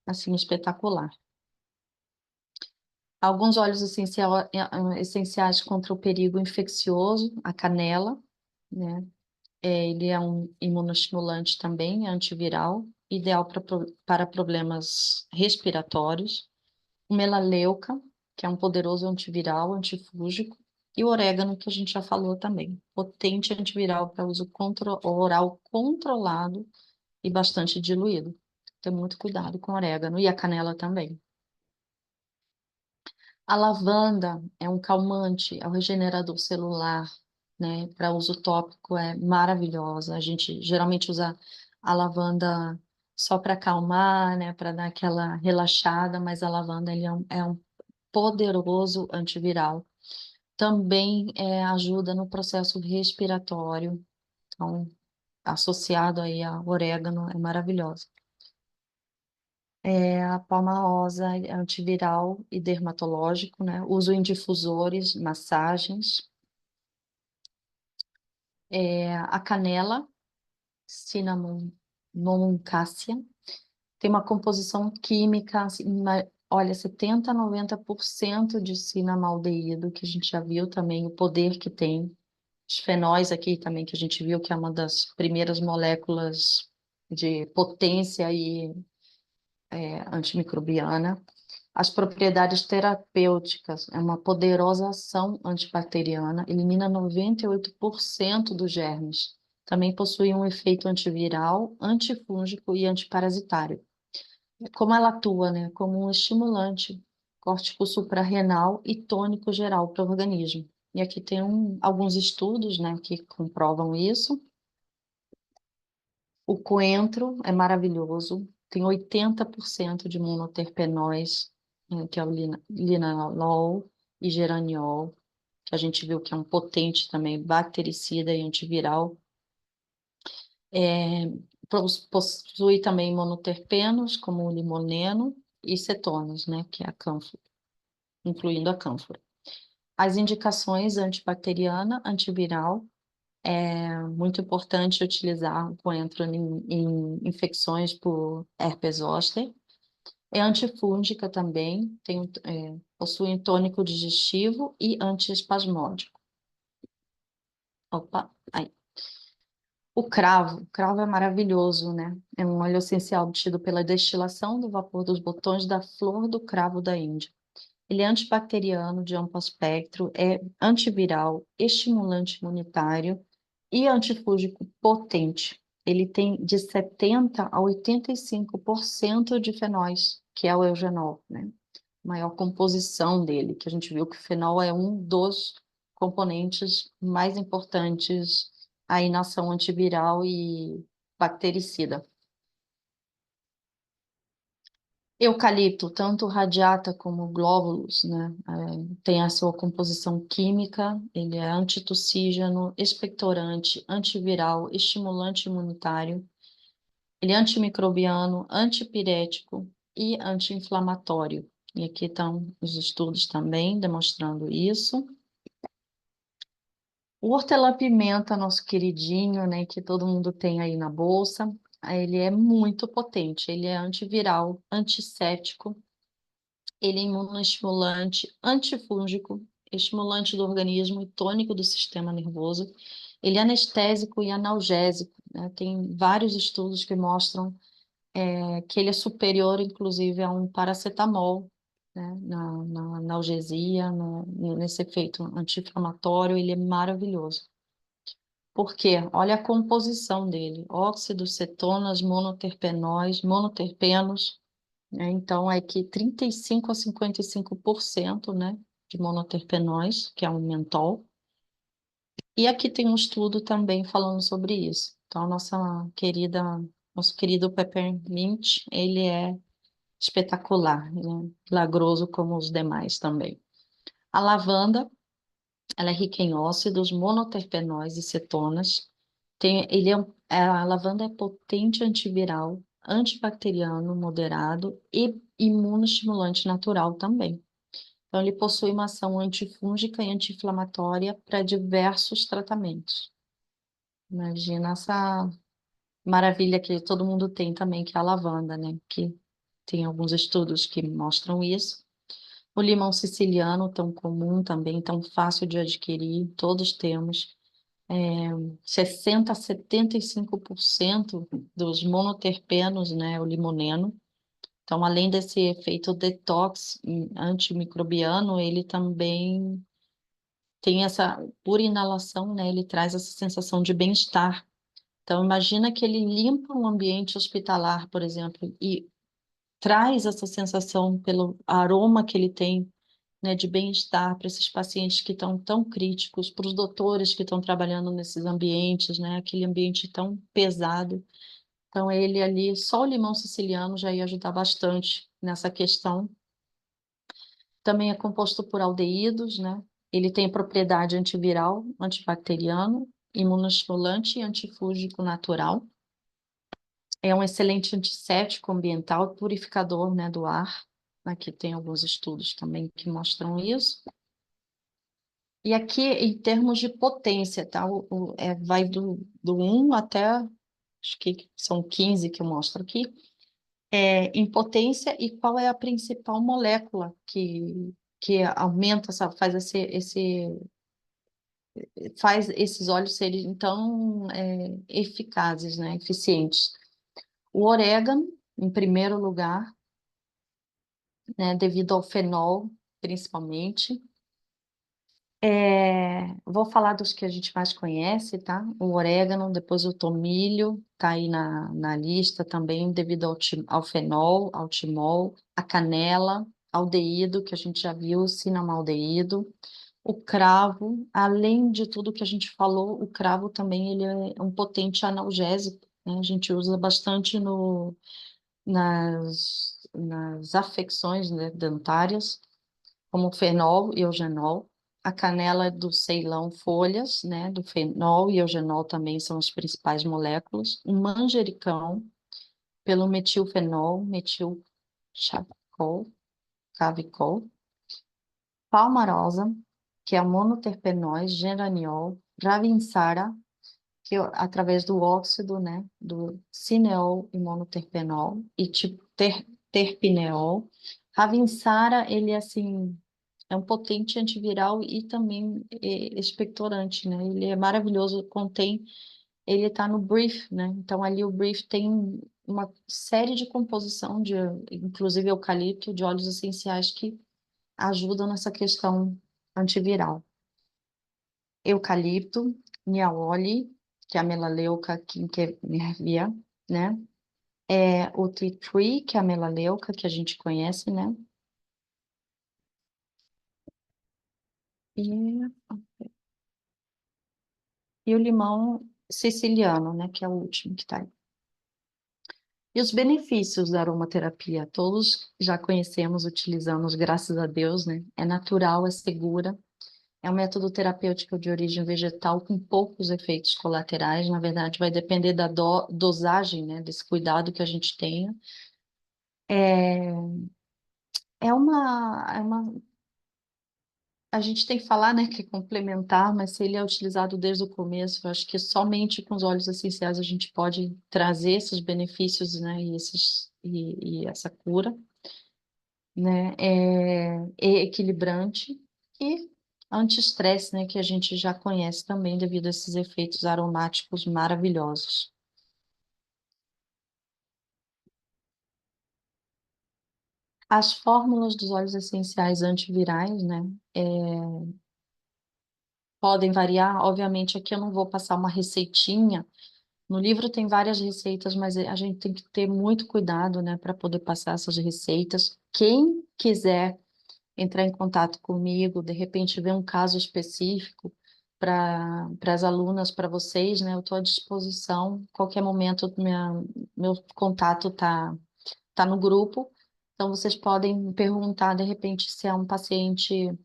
assim, espetacular. Alguns óleos essenciais contra o perigo infeccioso, a canela, né? Ele é um imunostimulante também, é antiviral. ideal para problemas respiratórios. O melaleuca, que é um poderoso antiviral, antifúngico, e o orégano, que a gente já falou também, potente antiviral para uso oral controlado e bastante diluído. Ter muito cuidado com o orégano e a canela também. A lavanda é um calmante, é um regenerador celular, né? Para uso tópico é maravilhosa. A gente geralmente usa a lavanda só para acalmar, né? Para dar aquela relaxada, mas a lavanda ele é um poderoso antiviral. Também ajuda no processo respiratório, então associado aí ao orégano é maravilhoso. A palmarosa é antiviral e dermatológico, né? Uso em difusores, massagens. A canela, Cinnamon cassia, tem uma composição química, assim, olha, 70 a 90% de cinnamaldeído, que a gente já viu também, o poder que tem. Os fenóis aqui também, que a gente viu que é uma das primeiras moléculas de potência e antimicrobiana. As propriedades terapêuticas, é uma poderosa ação antibacteriana, elimina 98% dos germes. Também possui um efeito antiviral, antifúngico e antiparasitário. Como ela atua, né? Como um estimulante córtico suprarrenal e tônico geral para o organismo. E aqui tem alguns estudos, né, que comprovam isso. O coentro é maravilhoso, tem 80% de monoterpenóis, que é o linalol e geraniol, que a gente viu que é um potente também bactericida e antiviral. É, possui também monoterpenos, como o limoneno, e cetonas, né, que é a cânfora, incluindo a cânfora. As indicações antibacteriana, antiviral, é muito importante utilizar o coentro em infecções por herpes zoster. É antifúngica também, possui tônico digestivo e antiespasmódico. Opa, aí. O cravo é maravilhoso, né? É um óleo essencial obtido pela destilação do vapor dos botões da flor do cravo da Índia. Ele é antibacteriano de amplo espectro, é antiviral, estimulante imunitário e antifúngico potente. Ele tem de 70 a 85% de fenóis, que é o eugenol, né? Maior composição dele, que a gente viu que o fenol é um dos componentes mais importantes aí na ação antiviral e bactericida. Eucalipto, tanto radiata como glóbulos, né, tem a sua composição química, ele é antitussígeno, expectorante, antiviral, estimulante imunitário, ele é antimicrobiano, antipirético e anti-inflamatório. E aqui estão os estudos também demonstrando isso. O hortelã-pimenta, nosso queridinho, né, que todo mundo tem aí na bolsa, ele é muito potente, ele é antiviral, antisséptico, ele é imunoestimulante, antifúngico, estimulante do organismo e tônico do sistema nervoso. Ele é anestésico e analgésico, né? Tem vários estudos que mostram que ele é superior, inclusive, a um paracetamol, né? Na analgesia, nesse efeito anti-inflamatório, ele é maravilhoso. Por quê? Olha a composição dele: óxidos, cetonas, monoterpenóis, monoterpenos, né? Então, é que 35 a 55%, né, de monoterpenóis, que é um mentol. E aqui tem um estudo também falando sobre isso. Então, nosso querido Peppermint, ele é espetacular, ele é milagroso como os demais também. A lavanda, ela é rica em óxidos, monoterpenóis e cetonas. A lavanda é potente antiviral, antibacteriano moderado e imunoestimulante natural também. Então, ele possui uma ação antifúngica e anti-inflamatória para diversos tratamentos. Imagina essa maravilha que todo mundo tem também, que é a lavanda, né? Que tem alguns estudos que mostram isso. O limão siciliano, tão comum também, tão fácil de adquirir, todos temos. 60 a 75% dos monoterpenos, né, o limoneno. Então, além desse efeito detox antimicrobiano, ele também tem essa, por inalação, né, ele traz essa sensação de bem-estar. Então, imagina que ele limpa um ambiente hospitalar, por exemplo, e traz essa sensação pelo aroma que ele tem, né, de bem-estar para esses pacientes que estão tão críticos, para os doutores que estão trabalhando nesses ambientes, né, aquele ambiente tão pesado. Então, ele ali, só o limão siciliano já ia ajudar bastante nessa questão. Também é composto por aldeídos, né? Ele tem propriedade antiviral, antibacteriano, imunostimulante e antifúngico natural. É um excelente antisséptico ambiental, purificador, né, do ar. Aqui tem alguns estudos também que mostram isso. E aqui, em termos de potência, tá? Vai do 1 até, acho que são 15 que eu mostro aqui, em potência e qual é a principal molécula que aumenta, faz esses óleos serem tão eficazes, né, eficientes. O orégano, em primeiro lugar, né, devido ao fenol, principalmente. Vou falar dos que a gente mais conhece, tá? O orégano, depois o tomilho, tá aí na lista também, devido ao fenol, ao timol, a canela, aldeído, que a gente já viu, cinamaldeído, o cravo, além de tudo que a gente falou, o cravo também ele é um potente analgésico, né? A gente usa bastante nas afecções, né, dentárias, como o fenol e eugenol. A canela do Ceilão, folhas, né, do fenol e eugenol também são as principais moléculas. O manjericão, pelo metilfenol, metilchavicol, cavicol. Palmarosa, que é o monoterpenóis, geraniol. Ravinsara, que através do óxido, né, do cineol e monoterpenol, e tipo terpineol. Ravinsara, ele assim é um potente antiviral e também expectorante, né? Ele é maravilhoso, ele está no brief, né? Então ali o brief tem uma série de composição de, inclusive eucalipto, de óleos essenciais que ajudam nessa questão antiviral. Eucalipto, niaoli, que é a melaleuca quinquenervia, né? O tea tree, que é a melaleuca que a gente conhece, né? E e o limão siciliano, né, que é o último que está aí. E os benefícios da aromaterapia, todos já conhecemos, utilizamos, graças a Deus, né? É natural, é segura, é um método terapêutico de origem vegetal com poucos efeitos colaterais. Na verdade, vai depender da dosagem, né, desse cuidado que a gente tenha. É, é uma a gente tem que falar, né, que é complementar, mas se ele é utilizado desde o começo, eu acho que somente com os óleos essenciais a gente pode trazer esses benefícios, né, e essa cura, né, é equilibrante e anti-estresse, né, que a gente já conhece também devido a esses efeitos aromáticos maravilhosos. As fórmulas dos óleos essenciais antivirais, né, podem variar. Obviamente, aqui eu não vou passar uma receitinha. No livro tem várias receitas, mas a gente tem que ter muito cuidado, né, para poder passar essas receitas. Quem quiser entrar em contato comigo, de repente ver um caso específico para as alunas, para vocês, né, eu estou à disposição. Qualquer momento, meu contato tá no grupo. Então, vocês podem me perguntar, de repente, se é um paciente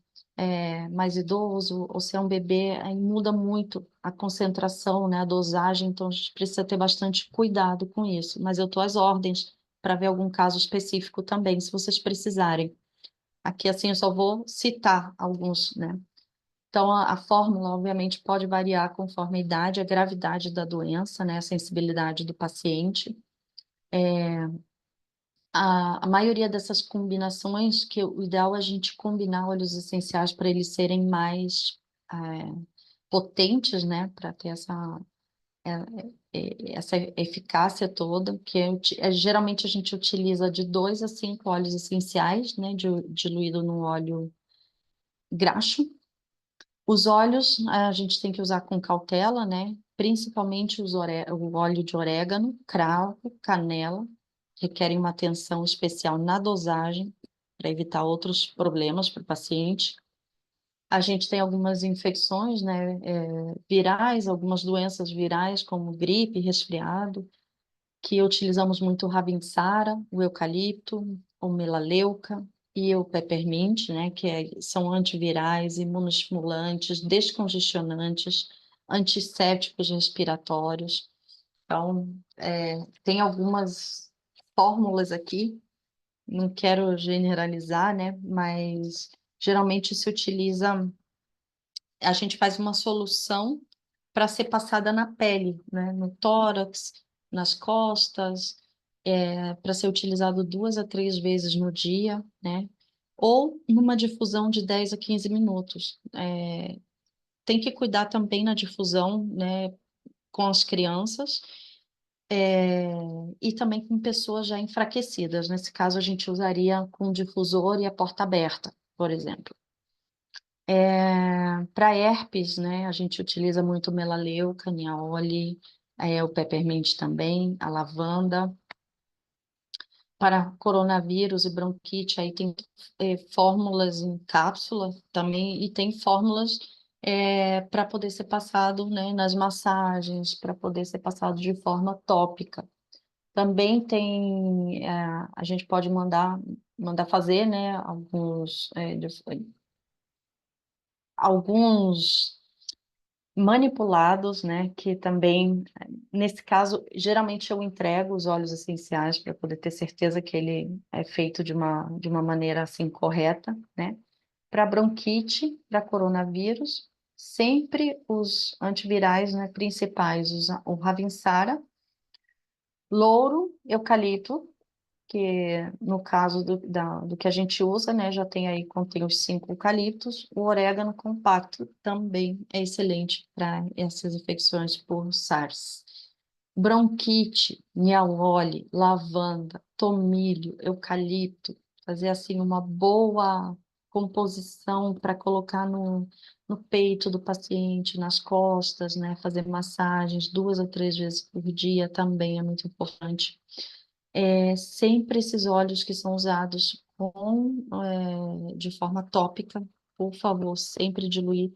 mais idoso ou se é um bebê, aí muda muito a concentração, né, a dosagem, então a gente precisa ter bastante cuidado com isso. Mas eu estou às ordens para ver algum caso específico também, se vocês precisarem. Aqui, assim, eu só vou citar alguns, né? Então, a fórmula, obviamente, pode variar conforme a idade, a gravidade da doença, né, a sensibilidade do paciente. A maioria dessas combinações, que o ideal é a gente combinar óleos essenciais para eles serem mais potentes, né, para ter é, essa eficácia toda, que geralmente a gente utiliza de 2 a 5 óleos essenciais, né, diluído no óleo graxo. Os óleos a gente tem que usar com cautela, né, principalmente o óleo de orégano, cravo, canela, requerem uma atenção especial na dosagem, para evitar outros problemas para o paciente. A gente tem algumas infecções, né, virais, algumas doenças virais, como gripe, resfriado, que utilizamos muito o Ravintsara, o eucalipto, o melaleuca e o peppermint, né, são antivirais, imunoestimulantes, descongestionantes, antissépticos respiratórios. Então, tem algumas fórmulas aqui, não quero generalizar, né, mas geralmente se utiliza, a gente faz uma solução para ser passada na pele, né? No tórax, nas costas, para ser utilizado 2 a 3 vezes no dia, né? Ou numa difusão de 10 a 15 minutos. Tem que cuidar também na difusão, né, com as crianças, e também com pessoas já enfraquecidas. Nesse caso, a gente usaria com difusor e a porta aberta, por exemplo. Para herpes, né, a gente utiliza muito melaleuca, niaole, o peppermint também, a lavanda. Para coronavírus e bronquite, aí tem fórmulas em cápsula também, e tem fórmulas para poder ser passado, né, nas massagens, para poder ser passado de forma tópica. Também tem, a gente pode mandar fazer, né, alguns manipulados, né? Que também, nesse caso, geralmente eu entrego os óleos essenciais para poder ter certeza que ele é feito de uma maneira assim correta, né? Para bronquite, para coronavírus, sempre os antivirais, né, principais, o Ravintsara, louro, eucalipto, que no caso do que a gente usa, né, já tem aí, contém os 5 eucaliptos. O orégano compacto também é excelente para essas infecções por SARS. Bronquite, niaole, lavanda, tomilho, eucalipto, fazer assim uma boa composição para colocar no peito do paciente, nas costas, né, fazer massagens 2 a 3 vezes por dia também é muito importante. Sempre esses óleos que são usados de forma tópica, por favor, sempre diluir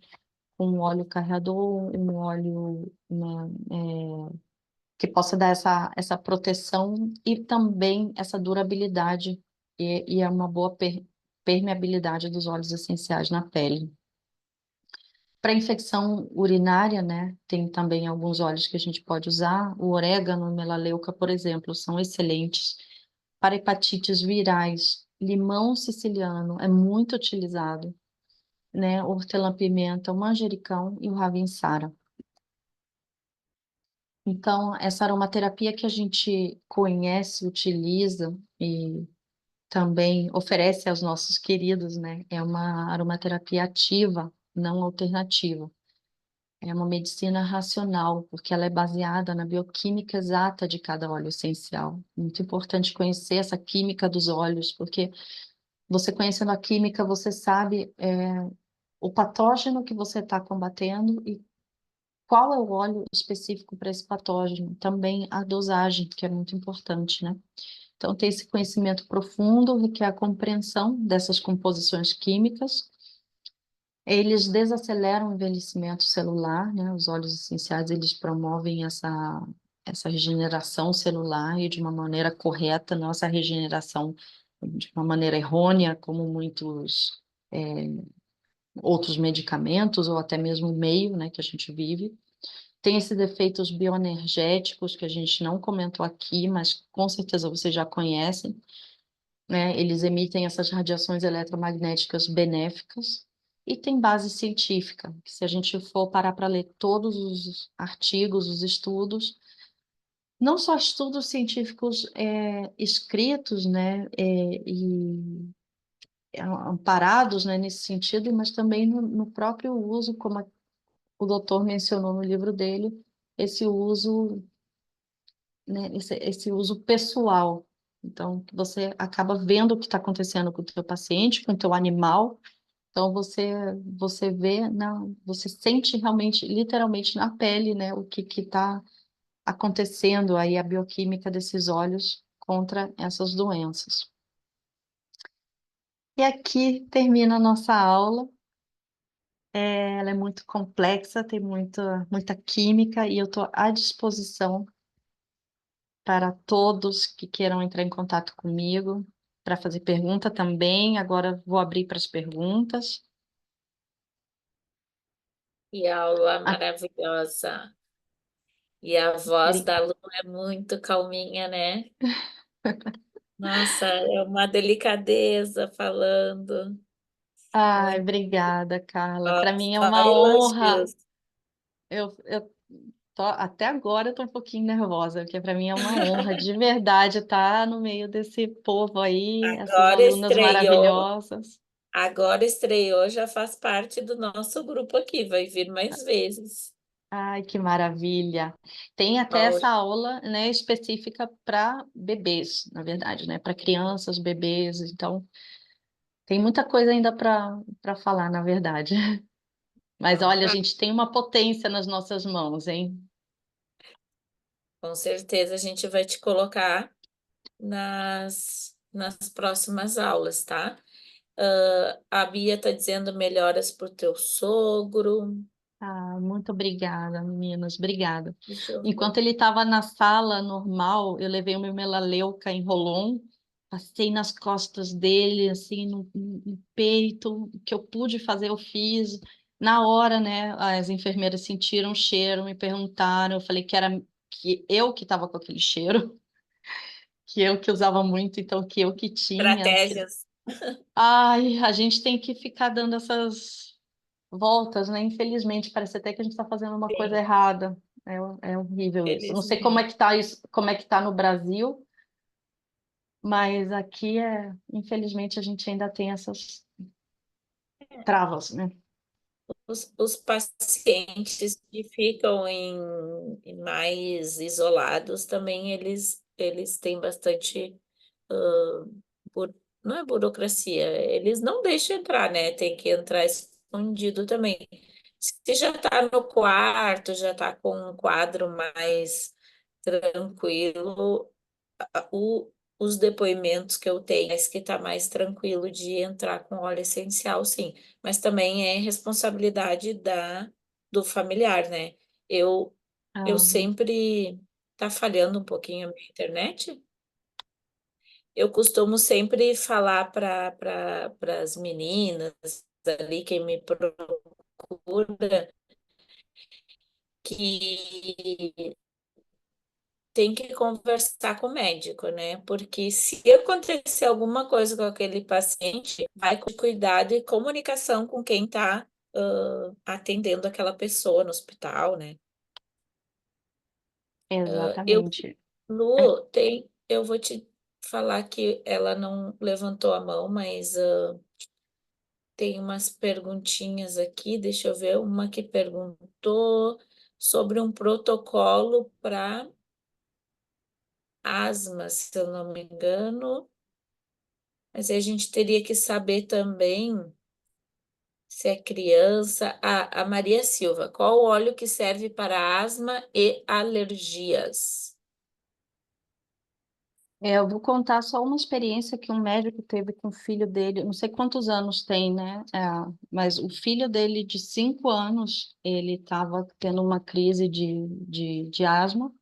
com um óleo carreador, um óleo, né, que possa dar essa proteção e também essa durabilidade e é uma boa permeabilidade dos óleos essenciais na pele. Para infecção urinária, né, tem também alguns óleos que a gente pode usar. O orégano, a melaleuca, por exemplo, são excelentes. Para hepatites virais, limão siciliano é muito utilizado, né? Hortelã-pimenta, o manjericão e o ravintsara. Então, essa aromaterapia que a gente conhece, utiliza e também oferece aos nossos queridos, né? É uma aromaterapia ativa, não alternativa. É uma medicina racional, porque ela é baseada na bioquímica exata de cada óleo essencial. Muito importante conhecer essa química dos óleos, porque você conhecendo a química, você sabe o patógeno que você está combatendo e qual é o óleo específico para esse patógeno. Também a dosagem, que é muito importante, né? Então, ter esse conhecimento profundo requer a compreensão dessas composições químicas. Eles desaceleram o envelhecimento celular, né? Os óleos essenciais, eles promovem essa regeneração celular e de uma maneira correta, não essa regeneração de uma maneira errônea, como muitos outros medicamentos ou até mesmo o meio, né, que a gente vive. Tem esses efeitos bioenergéticos que a gente não comentou aqui, mas com certeza vocês já conhecem, né? Eles emitem essas radiações eletromagnéticas benéficas e tem base científica, que se a gente for parar para ler todos os artigos, os estudos, não só estudos científicos escritos, né, e amparados, né, nesse sentido, mas também no próprio uso, como o doutor mencionou no livro dele esse uso, né, esse uso pessoal. Então, que você acaba vendo o que está acontecendo com o teu paciente, com o teu animal. Então, você vê, você sente realmente, literalmente na pele, né, o que está acontecendo aí, a bioquímica desses olhos contra essas doenças. E aqui termina a nossa aula. Ela é muito complexa, tem muita química e eu estou à disposição para todos que queiram entrar em contato comigo, para fazer pergunta também. Agora vou abrir para as perguntas. E aula Ah, maravilhosa. E a voz bri- da Lu é muito calminha, né? Nossa, é uma delicadeza falando. Ai, Muito, obrigada, Carla. Para mim é só uma honra. elogios. Eu até agora eu tô um pouquinho nervosa, porque para mim é uma honra de verdade estar no meio desse povo aí, essas Agora alunas estreou, maravilhosas. agora estreou, já faz parte do nosso grupo aqui, vai vir mais vezes. Ai, que maravilha. Tem até Ó, essa aula, né, específica para bebês, na verdade, né, para crianças, bebês. Então, tem muita coisa ainda para falar, na verdade. Mas ó, olha, a tá. gente tem uma potência nas nossas mãos, hein? Com certeza a gente vai te colocar nas próximas aulas, tá? A Bia tá dizendo melhoras pro teu sogro. Ah, muito obrigada, meninas, obrigada. Deixa eu Enquanto ver. ele estava na sala normal, eu levei o meu melaleuca em Rolon, passei nas costas dele, assim, no peito, o que eu pude fazer, eu fiz. Na hora, né, as enfermeiras sentiram o cheiro, me perguntaram, eu falei que era que eu que estava com aquele cheiro, que eu que usava muito, então que eu que tinha. Estratégias. Ai, a gente tem que ficar dando essas voltas, né? Infelizmente, parece até que a gente está fazendo uma coisa Sim, errada. É horrível isso. Não sei como é felizmente. que tá isso, como é que tá no Brasil, mas aqui infelizmente, a gente ainda tem essas travas, né? Os pacientes que ficam em mais isolados também eles têm bastante bu- não é burocracia, eles não deixam entrar, né? Tem que entrar escondido também. Se já está no quarto, já está com um quadro mais tranquilo, os depoimentos que eu tenho, mas que está mais tranquilo de entrar com óleo essencial, sim. Mas também é responsabilidade do familiar, né? Eu Ah, sempre tá falhando um pouquinho a minha internet. Eu costumo sempre falar para as meninas ali, quem me procura, que tem que conversar com o médico, né? Porque se acontecer alguma coisa com aquele paciente, vai com cuidado e comunicação com quem está atendendo aquela pessoa no hospital, né? Eu, exatamente. eu vou te falar que ela não levantou a mão, mas tem umas perguntinhas aqui, deixa eu ver, uma que perguntou sobre um protocolo para asma, se eu não me engano, mas aí a gente teria que saber também se é criança. A Maria Silva, qual o óleo que serve para asma e alergias? Eu vou contar só uma experiência que um médico teve com o filho dele, não sei quantos anos tem, né? Mas o filho dele, de 5 anos, ele estava tendo uma crise de asma.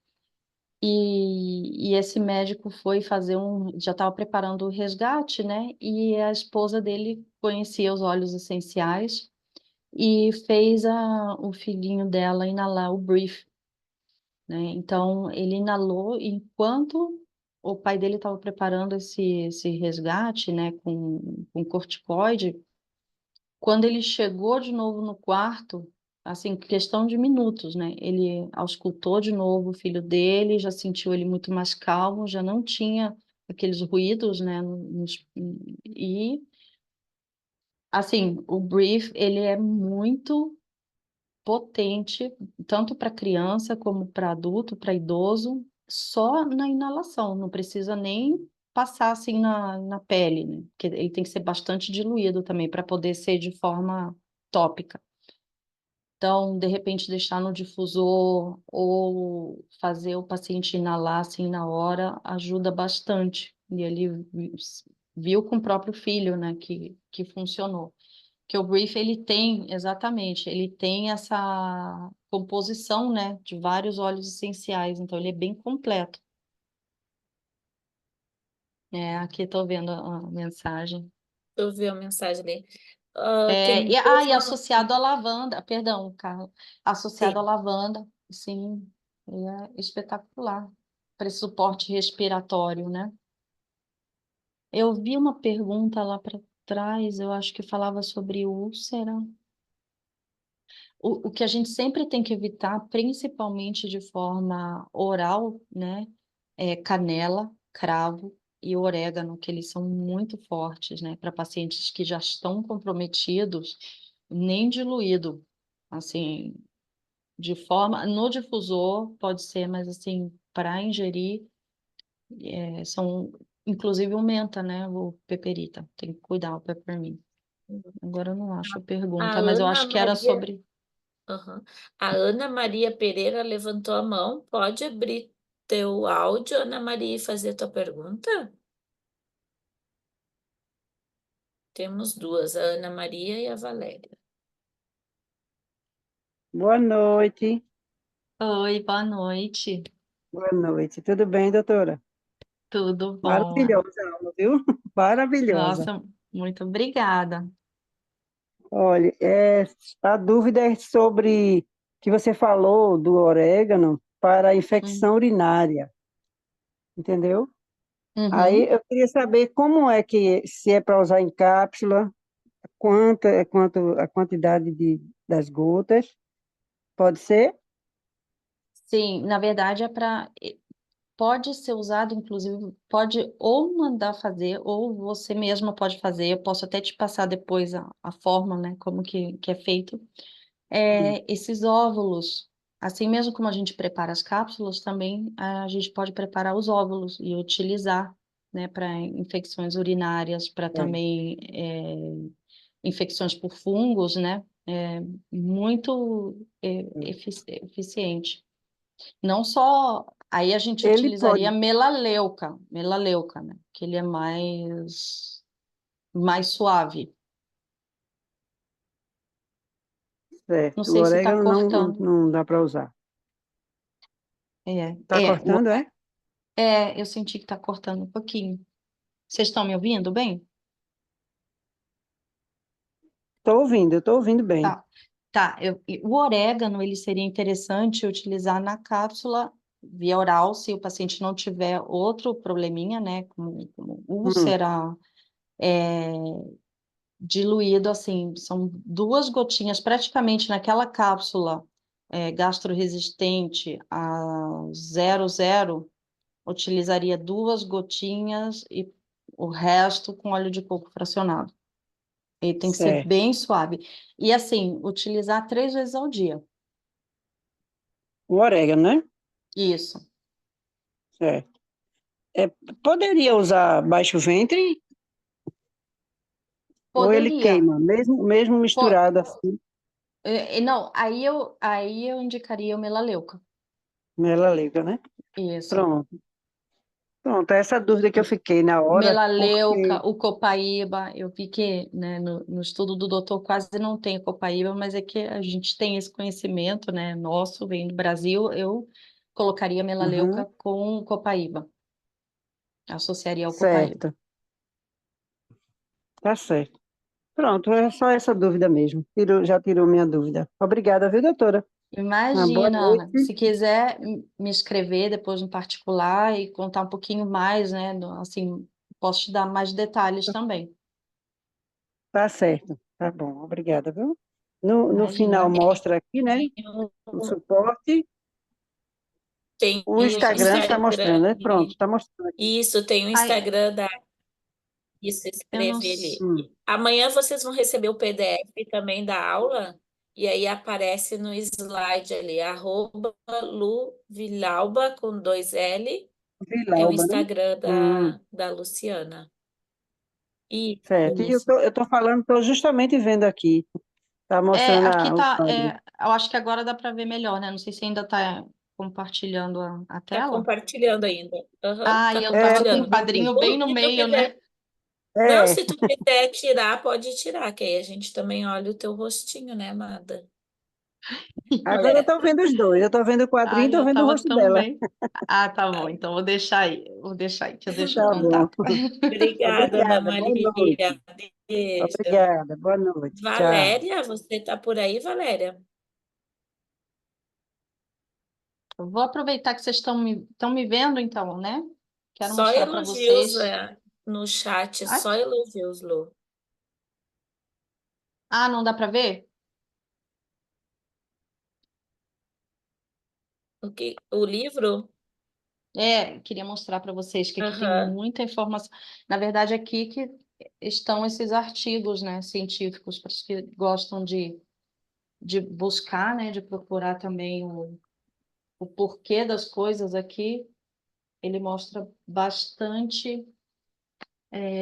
E esse médico foi fazer já estava preparando o resgate, né? E a esposa dele conhecia os óleos essenciais e fez o filhinho dela inalar o Brief, né? Então ele inalou enquanto o pai dele estava preparando esse resgate, né? Com corticoide. Quando ele chegou de novo no quarto, assim, questão de minutos, né? Ele auscultou de novo o filho dele, já sentiu ele muito mais calmo, já não tinha aqueles ruídos, né? E, assim, o brief, ele é muito potente, tanto para criança como para adulto, para idoso, só na inalação, não precisa nem passar assim na pele, né? Porque ele tem que ser bastante diluído também para poder ser de forma tópica. Então, de repente, deixar no difusor ou fazer o paciente inalar assim na hora ajuda bastante. E ele viu com o próprio filho, né, que funcionou. Que o brief, ele tem, exatamente, ele tem essa composição, né, de vários óleos essenciais, então ele é bem completo. É, aqui estou vendo a mensagem. Eu vi a mensagem ali. É, Tem e duas associado à lavanda, perdão, Carla, associado à Sim, lavanda, sim, é espetacular para esse suporte respiratório, né? Eu vi uma pergunta lá para trás, eu acho que falava sobre úlcera. O que a gente sempre tem que evitar, principalmente de forma oral, né, é canela, cravo e orégano, que eles são muito fortes, né, para pacientes que já estão comprometidos, nem diluído, assim, de forma, no difusor pode ser, mas assim, para ingerir, são, inclusive aumenta, né, o peperita, tem que cuidar o peppermint. Agora eu não acho a a pergunta, mas eu Ana acho que era Maria, sobre. aham. A Ana Maria Pereira levantou a mão. Pode abrir teu áudio, Ana Maria, e fazer tua pergunta? Temos duas, a Ana Maria e a Valéria. Boa noite. Oi, boa noite. Boa noite. Tudo bem, doutora? Tudo bom? Maravilhosa a aula, viu? Maravilhosa. Nossa, muito obrigada. Olha, a dúvida é sobre que você falou do orégano para a infecção Hum. urinária, entendeu? Aí Uhum. eu queria saber como é que, se é para usar em cápsula, quanto a quantidade das gotas, pode ser? Sim, na verdade é para. Pode ser usado, inclusive, pode ou mandar fazer, ou você mesma pode fazer. Eu posso até te passar depois a forma, né? Como que é feito. Hum, Esses óvulos, assim mesmo como a gente prepara as cápsulas, também a gente pode preparar os óvulos e utilizar, né, para infecções urinárias, para é. também infecções por fungos, né? É muito eficiente. Não só, aí a gente Ele utilizaria pode, melaleuca, né? Que ele é mais suave. Não certo, o sei se está orégano cortando. não dá para usar. É, Está cortando, é? eu senti que está cortando um pouquinho. Vocês estão me ouvindo bem? Estou ouvindo bem. Tá. Tá, o orégano, ele seria interessante utilizar na cápsula via oral, se o paciente não tiver outro probleminha, né, como Hum, úlcera, é, diluído, assim, são 2 gotinhas, praticamente naquela cápsula gastroresistente a 0,0, utilizaria 2 gotinhas e o resto com óleo de coco fracionado. Ele tem que ser certo. bem suave. E assim, utilizar 3 vezes ao dia. O orégano, né? Isso. Certo. É, poderia usar baixo ventre ou ele Poderia. queima, mesmo Po- misturado assim, não, aí eu indicaria o melaleuca. nela liga, né? Isso. Pronto. Pronto, essa dúvida que eu fiquei na hora, Melaleuca, porque... o copaíba, eu vi que, né, no estudo do doutor quase não tem copaíba, mas é que a gente tem esse conhecimento, né, nosso, vem do Brasil, eu colocaria melaleuca Uhum, com copaíba, associaria ao copaíba. certo, tá certo. Pronto, é só essa dúvida mesmo. Já tirou minha dúvida. Obrigada, viu, doutora? Uma boa Imagina, Ana, noite. se quiser me escrever depois no particular e contar um pouquinho mais, né, assim, posso te dar mais detalhes também. Tá certo. Tá bom, obrigada, viu? No final Imagina. mostra aqui, né? O suporte. Tem O o Instagram está Instagram, mostrando, né? Pronto, está mostrando aqui. isso, tem o Ai, Instagram da. Isso, eu não. escreve ele. Amanhã vocês vão receber o PDF também da aula. E aí aparece no slide ali, @Lu Villalba com 2L, é o Vilauba, né? Instagram Hum, da Luciana. Isso, certo. E isso. eu tô falando, estou justamente vendo aqui. Tá É, mostrando aqui o tá. quadro. Eu acho que agora dá para ver melhor, né? Não sei se ainda está compartilhando a Tá tela. compartilhando ainda. Aham, Ah, tá e eu tava com Tô o compartilhando. vendo. quadrinho bem Lu, no se tu meio, né? quiser, não, É, se tu quiser tirar, pode tirar, que aí a gente também olha o teu rostinho, né, amada? agora eu Olha, estou vendo os dois. Eu estou vendo o quadrinho e Ai, estou eu vendo o tava rosto tão dela. bem. Ah, tá bom. Então vou deixar aí. Vou deixar aí, que eu deixo o Tá bom. contato. obrigada, Ana Obrigada, boa Maria. noite. Beijo. Obrigada, boa noite. Tchau. Valéria, você tá por aí, Valéria? Eu vou aproveitar que vocês estão me vendo, então, né? Quero Só mostrar para elogios, vocês. no chat, Ai, só elogios, Lu. ah, não dá para ver? O livro? É, queria mostrar para vocês que aqui tem Aham. muita informação. Na verdade, aqui que estão esses artigos, né, científicos, para os que gostam de buscar, né, de procurar também o porquê das coisas aqui. Ele mostra bastante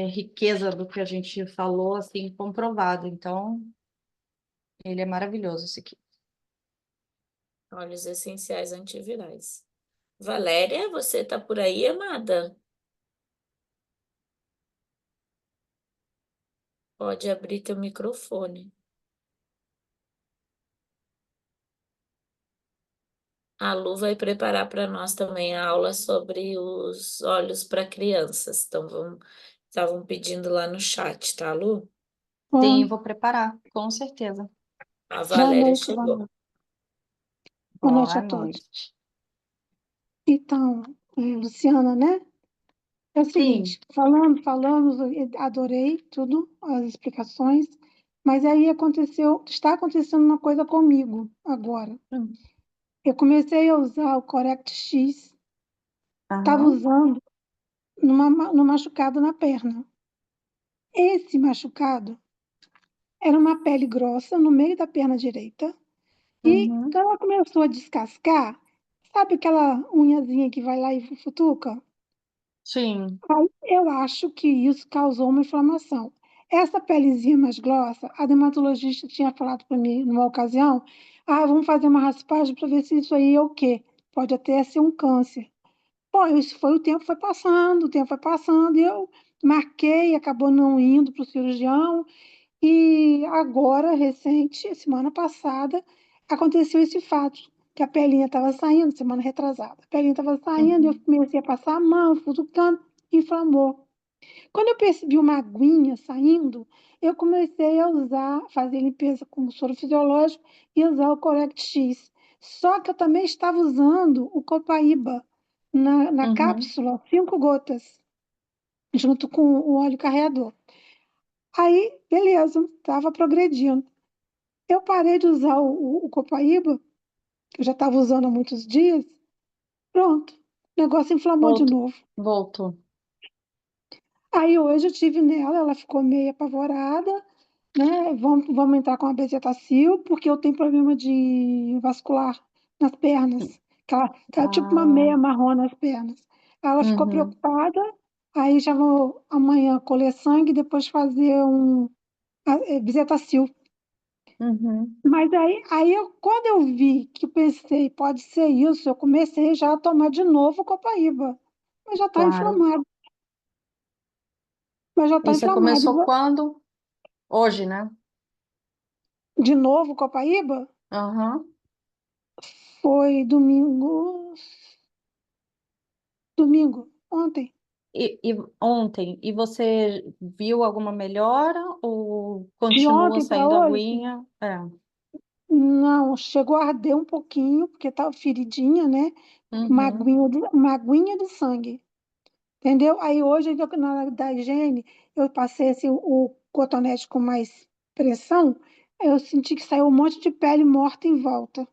riqueza do que a gente falou, assim, comprovado. Então, ele é maravilhoso esse aqui. Óleos essenciais antivirais. Valéria, você tá por aí, amada? Pode abrir teu microfone. A Lu vai preparar para nós também a aula sobre os óleos para crianças. Então, estavam pedindo lá no chat, tá, Lu? Sim, Bom, vou preparar, com certeza. A boa Valéria noite, boa chegou. noite. Boa noite Boa a todos. noite. Então, Luciana, né? É o Sim. seguinte, falamos, eu adorei tudo, as explicações, mas aí está acontecendo uma coisa comigo agora. Hum. Eu comecei a usar o Correct X, estava Aham. usando no machucado na perna. Esse machucado era uma pele grossa no meio da perna direita, e Uhum. quando ela começou a descascar, sabe aquela unhazinha que vai lá e futuca? Sim. Aí eu acho que isso causou uma inflamação. Essa pelezinha mais grossa, a dermatologista tinha falado para mim numa ocasião, vamos fazer uma raspagem para ver se isso aí é o quê? Pode até ser um câncer. Bom, isso foi, o tempo foi passando, e eu marquei, acabou não indo para o cirurgião, e agora, recente, semana passada, aconteceu esse fato, que a pelinha estava saindo, semana retrasada. A pelinha estava saindo, eu Uhum. comecei a passar a mão, futucando, inflamou. Quando eu percebi uma aguinha saindo, eu comecei a usar, fazer limpeza com soro fisiológico e usar o Correct X. Só que eu também estava usando o Copaíba na Uhum. cápsula, 5 gotas, junto com o óleo carreador. Aí, beleza, estava progredindo. Eu parei de usar o Copaíba, que eu já estava usando há muitos dias. Pronto, o negócio inflamou de Voltou. novo. Voltou. Aí hoje eu tive nela, ela ficou meio apavorada, né? Vamos entrar com a bezetacil, porque eu tenho problema de vascular nas pernas. Que ela é tipo uma Ah, meia marrom nas pernas. Ela ficou uhum. preocupada, aí já vou amanhã colher sangue e depois fazer bezetacil. Uhum. Mas quando eu vi que eu pensei, pode ser isso, eu comecei já a tomar de novo Copaíba. Mas já está Claro. inflamado, mas já está E você inflamado. começou quando? Hoje, né? De novo Copaíba? Aham. Foi domingo, ontem. E ontem, e você viu alguma melhora ou De continua ontem para saindo hoje, aguinha? É. não, chegou a arder um pouquinho, porque estava feridinha, né? Uhum. Uma aguinha de sangue, entendeu? Aí hoje, na hora da higiene, eu passei assim, o cotonete com mais pressão, eu senti que saiu um monte de pele morta em volta,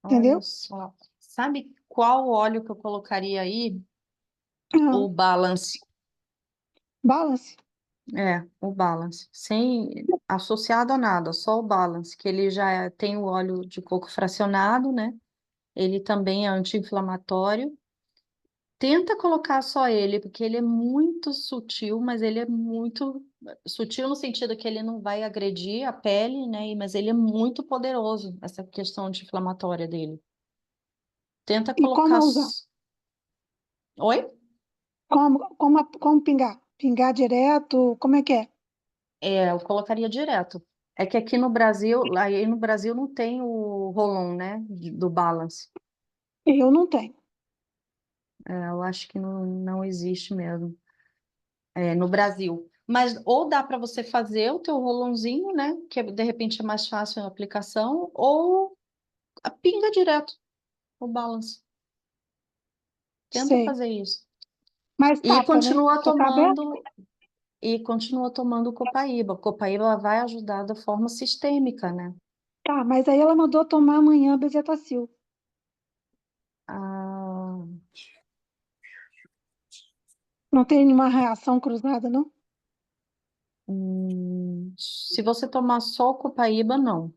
Olha entendeu? só. Sabe qual óleo que eu colocaria aí? Ah, O Balance. balance. É, o Balance. Sem. associado a nada, só o Balance, que ele tem o óleo de coco fracionado, né? Ele também é anti-inflamatório. Tenta colocar só ele, porque ele é muito sutil, mas ele é muito sutil no sentido que ele não vai agredir a pele, né? Mas ele é muito poderoso, essa questão anti-inflamatória dele. Tenta E como colocar. usar? Oi? Como pingar? Pingar direto? Como é que é? Eu colocaria direto. É que aqui no Brasil, aí no Brasil não tem o Rolon, né? Do Balance. Eu não tenho. Eu acho que não existe mesmo, no Brasil. Mas ou dá para você fazer o teu rolãozinho, né? Que de repente é mais fácil a aplicação, ou pinga direto o Balance. Tenta Sei. fazer isso. Mas E tapa, né? continua Você tá aberto? tomando, e continua tomando o Copaíba. O Copaíba vai ajudar da forma sistêmica, né? Tá, mas aí ela mandou tomar amanhã bezetacil. Ah, Não tem nenhuma reação cruzada, não? se você tomar só o Copaíba, não.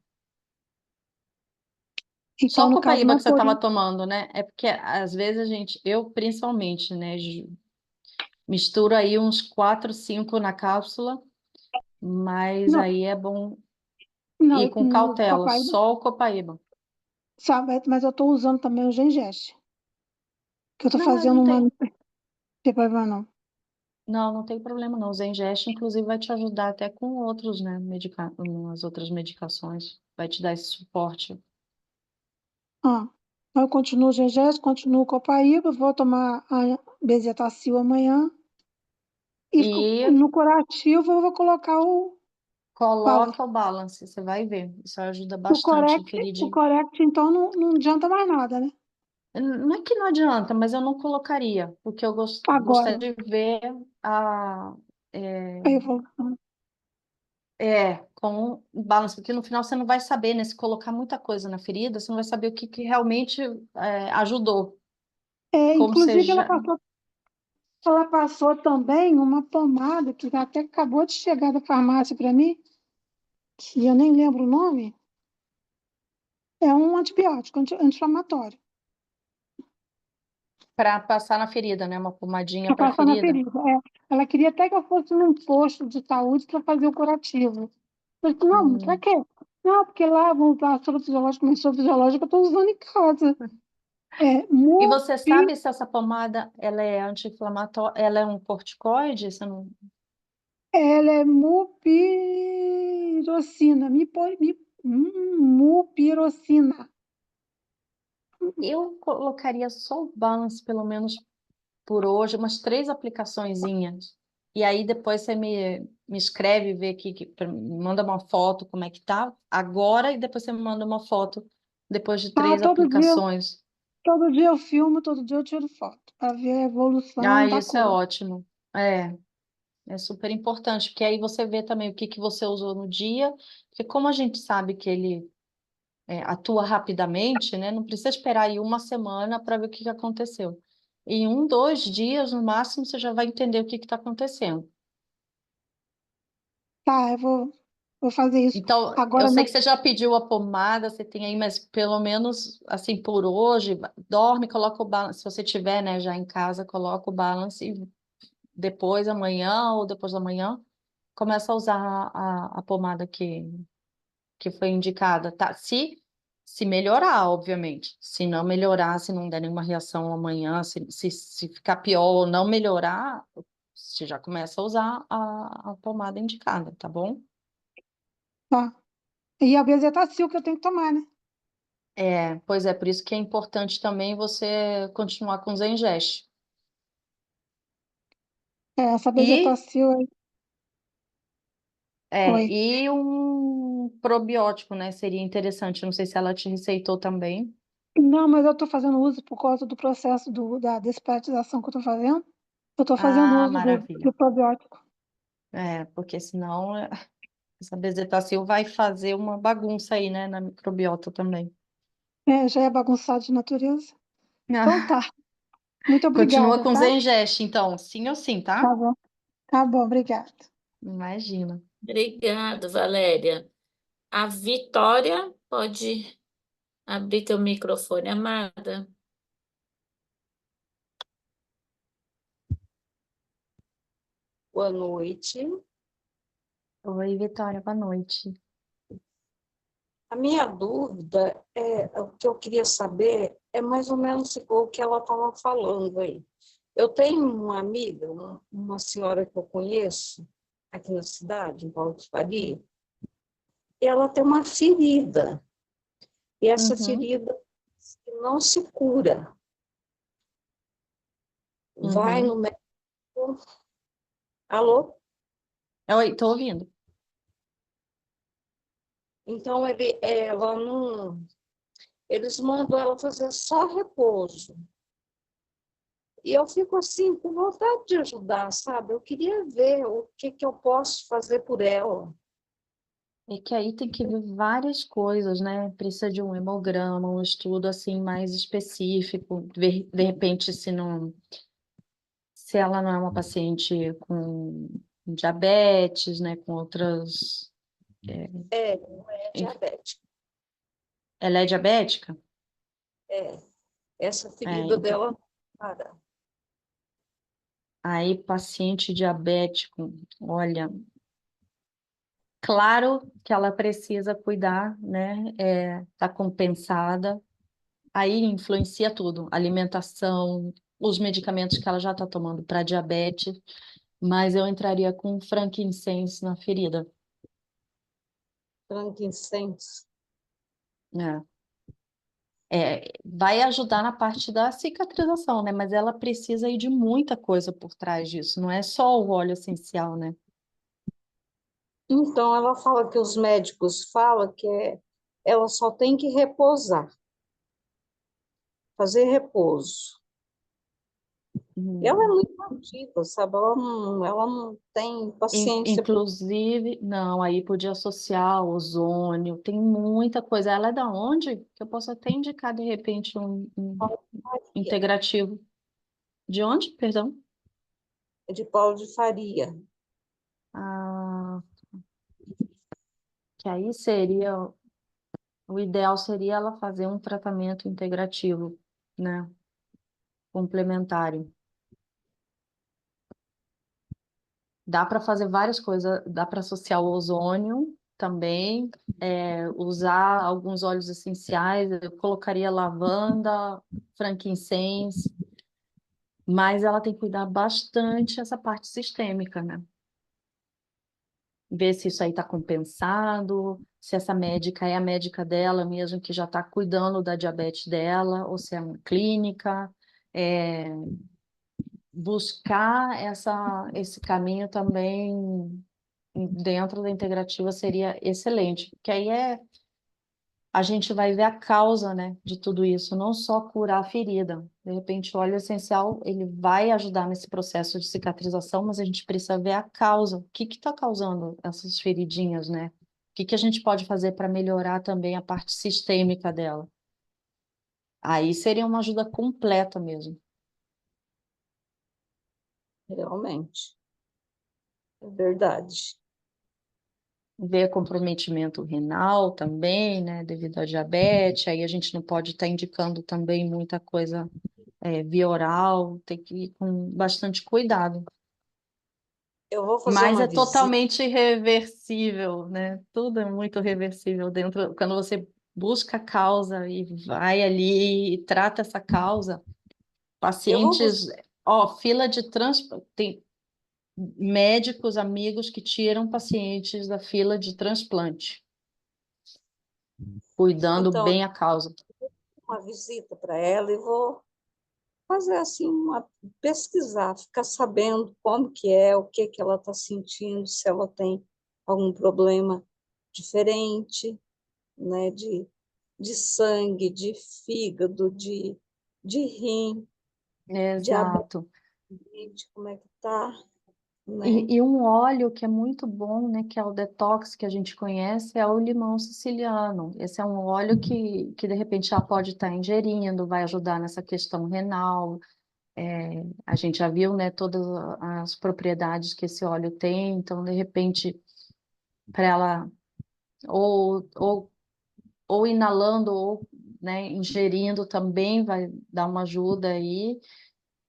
Só Então, o no caso, Copaíba não que você estava poria. tomando, né? É porque às vezes eu principalmente, né, misturo aí uns 4, 5 na cápsula, mas Não, aí é bom ir não, com no cautela, Copaíba, só o Copaíba. sabe? Mas eu tô usando também o Gengeste, que eu tô Não, fazendo uma. Não tem problema, não. não tem problema não. O Zengest, inclusive, vai te ajudar até com outros, né, as outras medicações. Vai te dar esse suporte. Ah, então eu continuo o Gengeste, continuo o Copaíba, vou tomar a bezetacil amanhã. E E no curativo eu vou colocar o Balance. coloca o balance, você vai ver. Isso ajuda O bastante a correct, o feridinha. correct, então, não adianta mais nada, né? Não é que não adianta, mas eu não colocaria, porque eu gostaria Agora, de ver a, é, a evolução. com o balance, porque no final você não vai saber, né? Se colocar muita coisa na ferida, você não vai saber o que realmente ajudou. Como você Inclusive, já. ela passou também uma pomada que até acabou de chegar da farmácia para mim, que eu nem lembro o nome. É um antibiótico, anti-inflamatório, Para passar na ferida, né? Uma pomadinha para para passar na ferida. ferida. Ela queria até que eu fosse num posto de saúde para fazer o curativo. Eu disse, não, para Hum. quê? Não, porque lá vão usar soro fisiológico, mas soro fisiológico eu estou usando em casa. É, E você sabe se essa pomada ela é anti-inflamatória, ela é um corticoide? Você não... ela é mupirocina, mupirocina. Eu colocaria só o balance, pelo menos por hoje, umas 3 aplicaçõezinhas. E aí depois você me escreve, vê aqui, me manda uma foto como é que tá agora, e depois você me manda uma foto depois de Ah, 3 aplicações. todo dia eu filmo, todo dia eu tiro foto, para ver a evolução Ah, da isso é cor. ótimo. É super importante, porque aí você vê também o que que você usou no dia, porque como a gente sabe que ele atua rapidamente, né? Não precisa esperar aí uma semana para ver o que que aconteceu. Em 1, 2 dias, no máximo, você já vai entender o que está acontecendo. Tá, vou fazer isso. Então, eu Agora, sei que você já pediu a pomada, você tem aí, mas pelo menos, assim, por hoje, dorme, coloca o balance. Se você tiver, né, já em casa, coloca o balance e depois, amanhã ou depois da manhã, começa a usar a pomada que foi indicada, tá? Se melhorar, obviamente. Se não melhorar, se não der nenhuma reação amanhã, se ficar pior ou não melhorar, você já começa a usar a pomada indicada, tá bom? tá. E a bezetacil que eu tenho que tomar, né? Pois é, por isso que é importante também você continuar com o Zengest. Essa E, bezetacil aí. Oi. e um probiótico, né? Seria interessante. Não sei se ela te receitou também. Não, mas eu estou fazendo uso por causa do processo da desperatização que eu estou fazendo. Eu estou fazendo Ah, uso maravilha. do probiótico. Porque senão essa bezetacil vai fazer uma bagunça aí, né, na microbiota também. Já é bagunçado de natureza. Então tá. Muito Continua obrigada, com tá? Zengest, então, sim ou sim, tá? Tá bom, obrigada. Imagina. Obrigado, Valéria. A Vitória, pode abrir teu microfone, amada. Boa noite. Oi, Vitória, boa noite. A minha dúvida o que eu queria saber é mais ou menos o que ela estava falando aí. Eu tenho uma amiga, uma senhora que eu conheço aqui na cidade, em Paulo de Faria, e ela tem uma ferida. E essa Uhum, ferida não se cura. Vai uhum. no médico. Alô? Oi, tô ouvindo. Então, ela não. Eles mandam ela fazer só repouso. E eu fico assim, com vontade de ajudar, sabe? Eu queria ver o que eu posso fazer por ela. É que aí tem que ver várias coisas, né? Precisa de um hemograma, um estudo assim mais específico, ver de repente se ela não é uma paciente com diabetes, né? Com outras, Não é enfim, diabética. ela é diabética? É, essa É, ferida então, dela, para. aí paciente diabético, olha, claro que ela precisa cuidar, né? Tá compensada. Aí influencia tudo, alimentação, os medicamentos que ela já está tomando para diabetes, mas eu entraria com frankincense na ferida, Frankincense. né? Vai ajudar na parte da cicatrização, né? Mas ela precisa ir de muita coisa por trás disso, não é só o óleo essencial, né? Então, ela fala que os médicos falam que ela só tem que repousar, fazer repouso. Ela é Hum. muito ativa, sabe? Ela não tem paciência. Inclusive, não, aí podia associar ozônio, tem muita coisa. Ela é da onde? Que eu posso até indicar, de repente, um integrativo. De onde, perdão? De Paulo de Faria. Ah, que aí seria, o ideal seria ela fazer um tratamento integrativo, né? Complementário. Dá para fazer várias coisas, dá para associar o ozônio também, usar alguns óleos essenciais, eu colocaria lavanda, frankincense, mas ela tem que cuidar bastante essa parte sistêmica, né? Ver se isso aí está compensado, se essa médica é a médica dela mesmo, que já está cuidando da diabetes dela, ou se é uma clínica. É, buscar esse caminho também dentro da integrativa seria excelente, porque aí a gente vai ver a causa, né, de tudo isso, não só curar a ferida. De repente, o óleo essencial, ele vai ajudar nesse processo de cicatrização, mas a gente precisa ver a causa. O que está causando essas feridinhas, né? O que a gente pode fazer para melhorar também a parte sistêmica dela? Aí seria uma ajuda completa mesmo. Realmente, é verdade. Ver comprometimento renal também, né, devido à diabetes, aí a gente não pode estar indicando também muita coisa via oral, tem que ir com bastante cuidado. Eu vou fazer Mas uma é visita. totalmente reversível, né? Tudo é muito reversível dentro, quando você busca a causa e vai ali e trata essa causa, Eu vou buscar. pacientes, ó, fila de tem médicos, amigos que tiram pacientes da fila de transplante, cuidando Então, bem a causa. uma visita para ela e vou fazer assim pesquisar, ficar sabendo como que é, o que que ela está sentindo, se ela tem algum problema diferente, né, de sangue, de fígado, de rim, diabetes, Exato. como é que tá, né? E um óleo que é muito bom, né, que é o detox que a gente conhece, é o limão siciliano. Esse é um óleo que de repente já pode estar ingerindo, vai ajudar nessa questão renal. A gente já viu, né, todas as propriedades que esse óleo tem, então de repente para ela ou inalando ou, né, ingerindo também vai dar uma ajuda aí.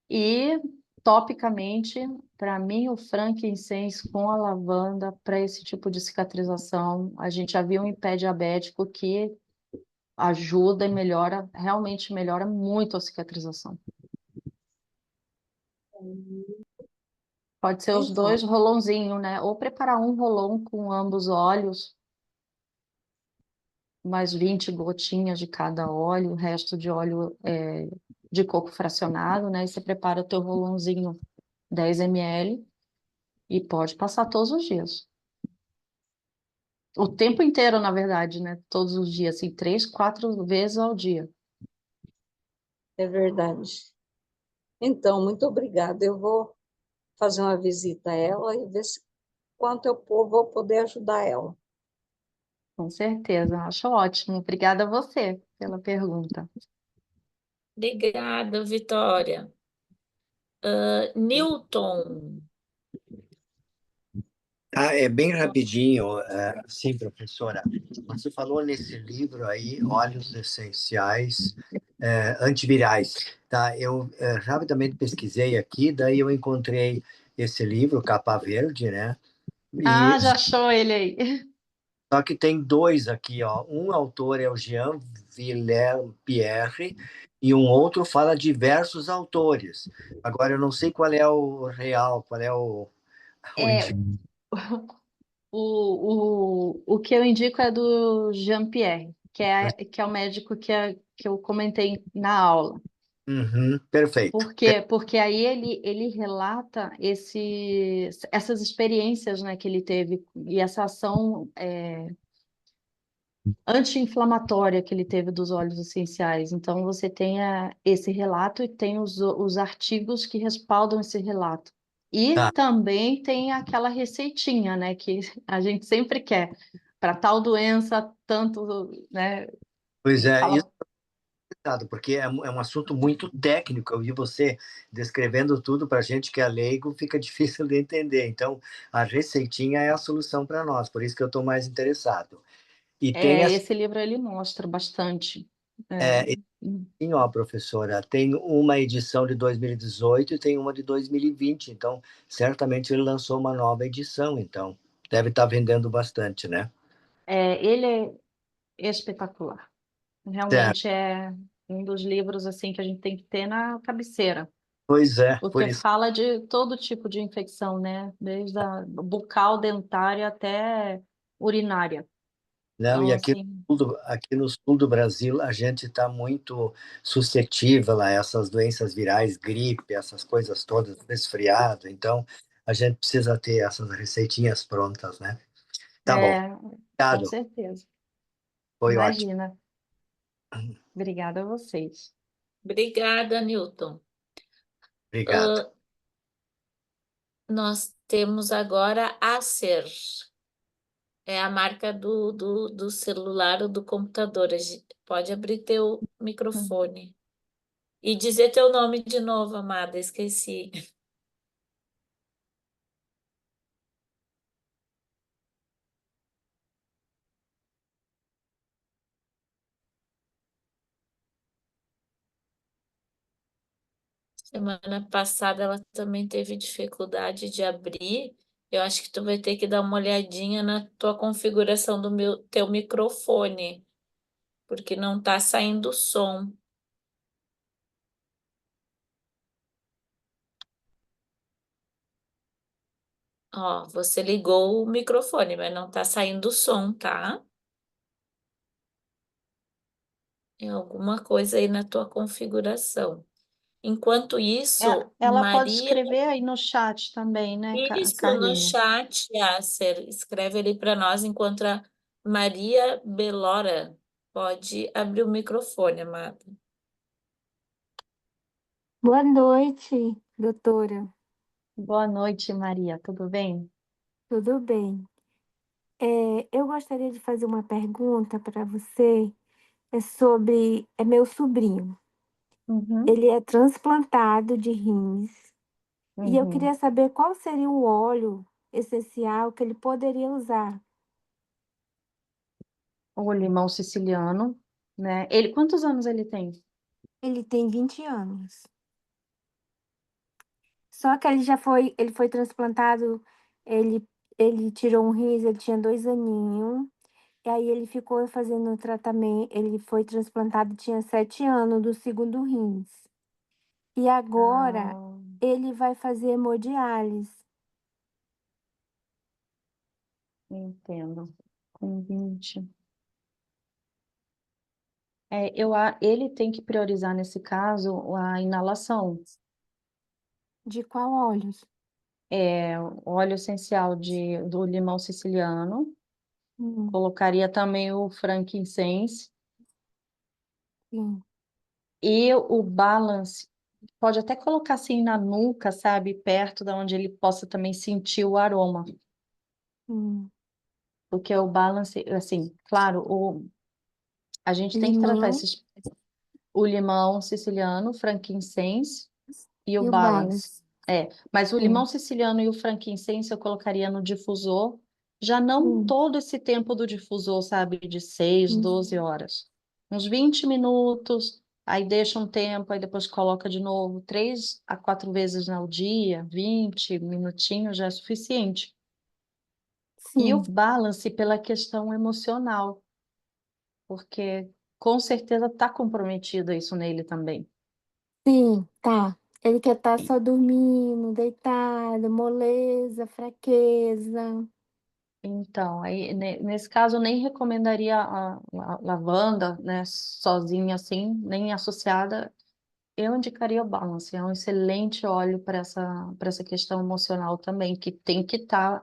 E topicamente, para mim, o frankincense com a lavanda para esse tipo de cicatrização, a gente já viu em pé diabético que ajuda e melhora, realmente melhora muito a cicatrização. Pode ser os Então, dois rolãozinhos, né? Ou preparar um rolão com ambos óleos, mais 20 gotinhas de cada óleo, o resto de óleo de coco fracionado, né? E você prepara o teu rolãozinho 10 ml e pode passar todos os dias. O tempo inteiro, na verdade, né? Todos os dias, assim, 3, 4 vezes ao dia. é verdade. Então, muito obrigada. Eu vou fazer uma visita a ela e ver se quanto vou poder ajudar ela. Com certeza, acho ótimo. Obrigada a você pela pergunta. Obrigada, Vitória. Newton. É bem rapidinho, sim, professora. Você falou nesse livro aí, óleos essenciais antivirais, tá? Eu rapidamente pesquisei aqui, daí eu encontrei esse livro, capa verde, né? E Ah, já achou ele aí. só que tem dois aqui, ó. Um autor é o Jean Villers Pierre e um outro fala diversos autores. Agora eu não sei qual é o real, qual é o É, o que eu indico é do Jean-Pierre, que é o médico que eu comentei na aula. Uhum, perfeito. Por quê? Porque aí ele relata essas experiências, né, que ele teve e essa ação anti-inflamatória que ele teve dos óleos essenciais. Então, você tem esse relato e tem os artigos que respaldam esse relato. E Tá. também tem aquela receitinha, né, que a gente sempre quer. Para tal doença, tanto, né? Pois Ele é, isso fala, é complicado, porque é um assunto muito técnico. Eu vi você descrevendo tudo para gente que é leigo, fica difícil de entender. Então, a receitinha é a solução para nós, por isso que eu estou mais interessado. E tem esse livro ele mostra bastante. é, assim, ó, professora, tem uma edição de 2018 e tem uma de 2020, então certamente ele lançou uma nova edição, então deve estar vendendo bastante, né? Ele é espetacular. Certo. Realmente é um dos livros assim que a gente tem que ter na cabeceira. Pois é, por Porque isso. fala de todo tipo de infecção, né? Desde a bucal, dentária até urinária. Não, Então, e assim, aqui no sul do Brasil, a gente está muito suscetível a essas doenças virais, gripe, essas coisas todas, resfriado. Então, a gente precisa ter essas receitinhas prontas, né? Tá bom. é, com Obrigado. certeza. Foi ótimo. Imagina. Obrigada a vocês. Obrigada, Newton. Obrigado. Nós temos agora Acer. É a marca do celular ou do computador. Pode abrir teu microfone. E dizer teu nome de novo, amada, esqueci. Semana passada ela também teve dificuldade de abrir. Eu acho que tu vai ter que dar uma olhadinha na tua configuração do teu microfone, porque não tá saindo som. Ó, você ligou o microfone, mas não tá saindo som, tá? É alguma coisa aí na tua configuração. Enquanto isso, Ela pode Maria, escrever aí no chat também, né, isso no Carlinha? chat, Yasser, escreve ali para nós, enquanto a Maria Belora pode abrir o microfone, amada. Boa noite, doutora. Boa noite, Maria. Tudo bem? Tudo bem? Eu gostaria de fazer uma pergunta para você. É meu sobrinho. Uhum, Ele é transplantado de rins e eu uhum. queria saber qual seria o óleo essencial que ele poderia usar o limão siciliano, né? Ele, quantos anos ele tem? Ele tem 20 anos. Só que ele foi transplantado, ele, ele tirou um rins, ele tinha 2 aninhos, e aí ele ficou fazendo o tratamento, ele foi transplantado, tinha 7 anos do segundo rins. E agora Ah, ele vai fazer hemodiálise. entendo. Com 20. Ele tem que priorizar, nesse caso, a inalação. De qual óleos? O óleo essencial do limão siciliano. Hum, Colocaria também o frankincense. sim. E o balance, pode até colocar assim na nuca, sabe? Perto da onde ele possa também sentir o aroma. Hum. Porque o balance, assim, claro, a gente tem que tratar Limão o limão siciliano, o frankincense e o e o balance. balance. Mas o limão Sim. siciliano e o frankincense eu colocaria no difusor, já não Hum, todo esse tempo do difusor, sabe? De 6, 12 hum. horas. Uns 20 minutos, aí deixa um tempo, aí depois coloca de novo, 3 a 4 vezes ao dia, 20 minutinhos já é suficiente. E o Sim, balance pela questão emocional, porque com certeza está comprometido isso nele também. sim, tá. Ele quer estar só dormindo, deitado, moleza, fraqueza. Então, aí, nesse caso, eu nem recomendaria a lavanda, né, sozinha assim, nem associada. Eu indicaria o Balance, é um excelente óleo para essa questão emocional também, que tem que estar,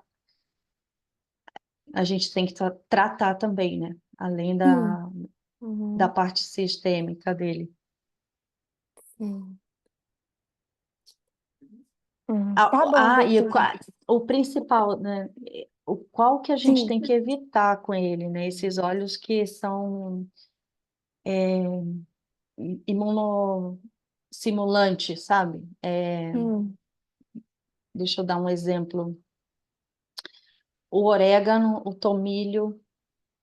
a gente tem que tratar também, né, além Sim. da Uhum, parte sistêmica dele. sim. Tá bom, E doutora. o principal, né, qual que a gente Sim. tem que evitar com ele, né, esses óleos que são imunossimulante, sabe? Hum, Deixa eu dar um exemplo. O orégano, o tomilho,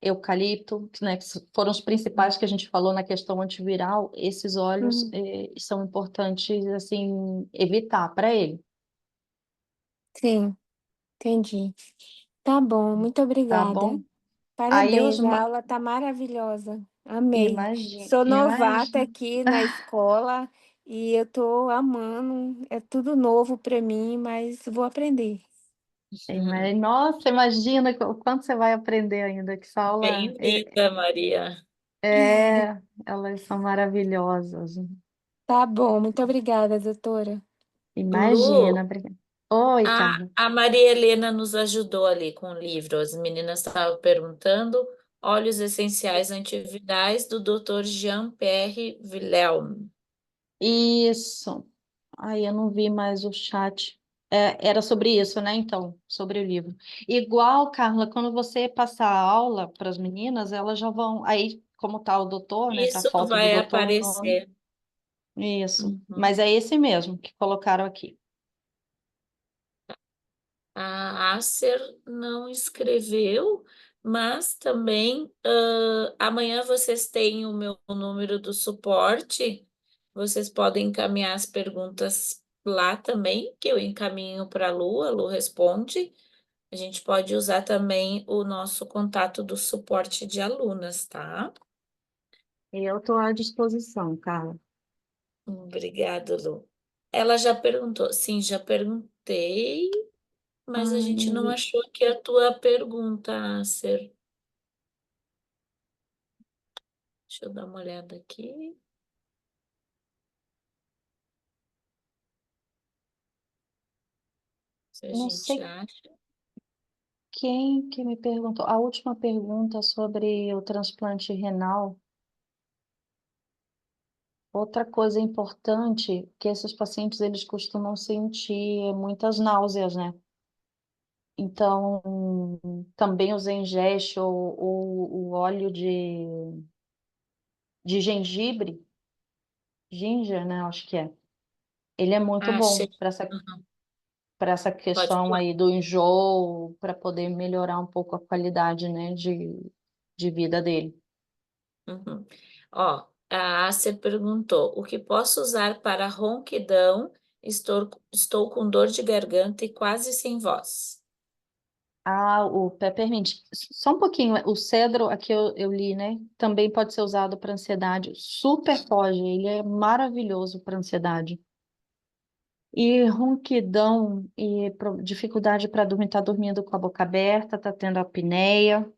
eucalipto, né, que foram os principais que a gente falou na questão antiviral, esses óleos uhum. são importantes, assim, evitar para ele, Sim, entendi. Tá bom, muito tá obrigada. bom? Aí Parabéns, a aula tá maravilhosa. Amei. imagina, Sou novata imagina, aqui na escola e eu tô amando. É tudo novo para mim, mas vou aprender. nossa, imagina o quanto você vai aprender ainda, que essa aula Bem-vinda, Maria. elas são maravilhosas. Tá bom, muito obrigada, doutora. Imagina, Lu, obrigada. Oi, a, Carla. a Maria Helena nos ajudou ali com o livro. As meninas estavam perguntando óleos essenciais antivirais do Dr. Jean-Pierre Villelme. Isso. Ai, eu não vi mais o chat. Era sobre isso, né? Então, sobre o livro. Igual, Carla, quando você passar a aula para as meninas, elas já vão. Aí, como tá o doutor, né? Tá a Isso foto do vai doutor, o nome. aparecer. Isso. Uhum. Mas é esse mesmo que colocaram aqui. A Acer não escreveu, mas também amanhã vocês têm o meu número do suporte. Vocês podem encaminhar as perguntas lá também, que eu encaminho para a Lu responde. A gente pode usar também o nosso contato do suporte de alunas, tá? E eu estou à disposição, Carla. Obrigada, Lu. Ela já perguntou. Sim, já perguntei, mas a Ai, gente não não vi. achou aqui a tua pergunta, Acer. Deixa eu dar uma olhada aqui. Se a Não gente sei acha. quem que me perguntou. A última pergunta sobre o transplante renal. Outra coisa importante que esses pacientes eles costumam sentir muitas náuseas, né? Então, também usei ingeste ou o óleo de gengibre, ginger, né? Acho que é. Ele é muito Ah, bom achei. Uhum. para essa Pode questão falar. aí do enjoo, para poder melhorar um pouco a qualidade, né? de vida dele. Uhum. Ó, a Acer perguntou: o que posso usar para ronquidão? Estou com dor de garganta e quase sem voz. Ah, o peppermint. Só um pouquinho. O cedro, aqui eu li, né? Também pode ser usado para ansiedade. Super pode. Ele é maravilhoso para ansiedade. E ronquidão e dificuldade para dormir. Tá dormindo com a boca aberta, tá tendo apneia.